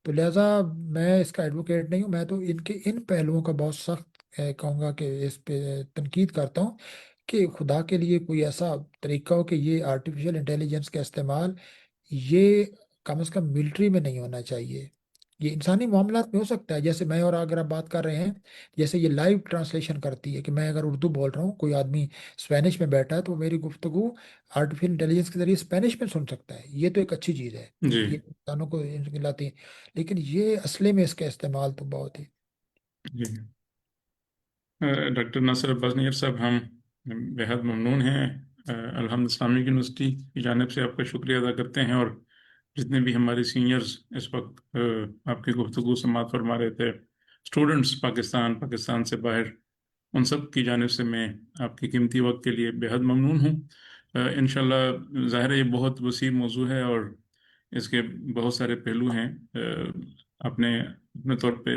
تو لہٰذا میں اس کا ایڈوکیٹ نہیں ہوں، میں تو ان کے ان پہلوؤں کا بہت سخت کہوں گا کہ اس پہ تنقید کرتا ہوں کہ خدا کے لیے کوئی ایسا طریقہ ہو کہ یہ آرٹیفیشل انٹیلیجنس کا استعمال، یہ کم از کم ملٹری میں نہیں ہونا چاہیے۔ یہ انسانی معاملات میں ہو سکتا ہے، جیسے میں اور اگر آپ بات کر رہے ہیں، جیسے یہ لائیو ٹرانسلیشن کرتی ہے کہ میں اگر اردو بول رہا ہوں، کوئی آدمی اسپینش میں بیٹھا ہے تو وہ میری گفتگو آرٹیفیشل انٹیلیجنس کے ذریعے اسپینش میں سن سکتا ہے، یہ تو ایک اچھی چیز ہے، جی یہ انسانوں کو لاتی ہے، لیکن یہ اصلے میں اس کا استعمال تو بہت ہی جی ڈاکٹر ناصر عباس نیئر صاحب، ہم بےحد ممنون ہیں الحمد اسلامک یونیورسٹی کی جانب سے آپ کا شکریہ ادا کرتے ہیں، اور جتنے بھی ہمارے سینئرز اس وقت آپ کی گفتگو سماعت فرما رہے تھے، اسٹوڈنٹس پاکستان سے باہر، ان سب کی جانب سے میں آپ کی قیمتی وقت کے لیے بےحد ممنون ہوں۔ انشاءاللہ ظاہر ہے یہ بہت وسیع موضوع ہے اور اس کے بہت سارے پہلو ہیں۔ آپ نے اپنے طور پہ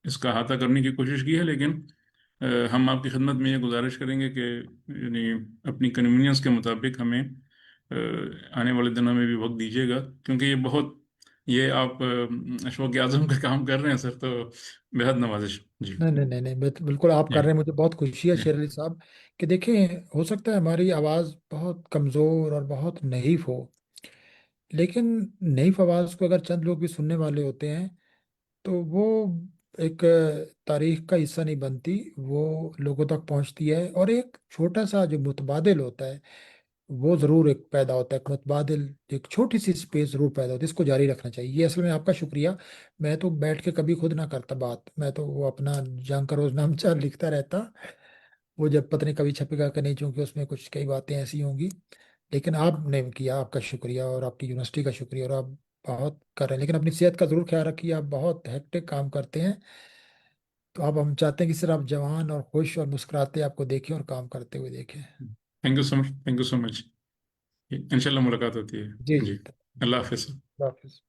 اس کا احاطہ کرنے کی کوشش کی ہے، لیکن ہم آپ کی خدمت میں یہ گزارش کریں گے کہ یعنی اپنی کنوینئنس کے مطابق ہمیں آنے والے دنوں میں بھی وقت دیجیے گا، کیونکہ یہ آپ اشوق اعظم کا کام کر رہے ہیں سر، تو بےحد نوازش۔ جی نہیں نہیں نہیں نہیں، بالکل آپ جی کر رہے ہیں، مجھے بہت خوشی ہے جی شیر علی صاحب کہ دیکھیں، ہو سکتا ہے ہماری آواز بہت کمزور اور بہت نحیف ہو، لیکن نحیف آواز کو اگر چند لوگ بھی سننے والے ہوتے ہیں تو وہ ایک تاریخ کا حصہ نہیں بنتی، وہ لوگوں تک پہنچتی ہے، اور ایک چھوٹا سا جو متبادل ہوتا ہے وہ ضرور ایک پیدا ہوتا ہے، ایک متبادل، ایک چھوٹی سی اسپیس ضرور پیدا ہوتی ہے، اس کو جاری رکھنا چاہیے۔ یہ اصل میں آپ کا شکریہ، میں تو بیٹھ کے کبھی خود نہ کرتا بات، میں تو وہ اپنا جنگ کا روز نامچہ لکھتا رہتا، وہ جب پتہ نہیں کبھی چھپے گا کہ نہیں، چونکہ اس میں کچھ کئی باتیں ایسی ہوں گی، لیکن آپ نے کیا، آپ کا شکریہ، اور آپ کی یونیورسٹی کا شکریہ، اور آپ بہت کر رہے ہیں، لیکن اپنی صحت کا ضرور خیال رکھیے، آپ بہت ہیکٹک کام کرتے ہیں، تو اب ہم چاہتے ہیں کہ صرف آپ جوان اور خوش اور مسکراتے آپ کو دیکھیں اور کام کرتے ہوئے دیکھیں۔ Thank you so much, thank you so much, انشاءاللہ ملاقات ہوتی ہے۔ جی جی جی، اللہ حافظ۔ اللہ حافظ۔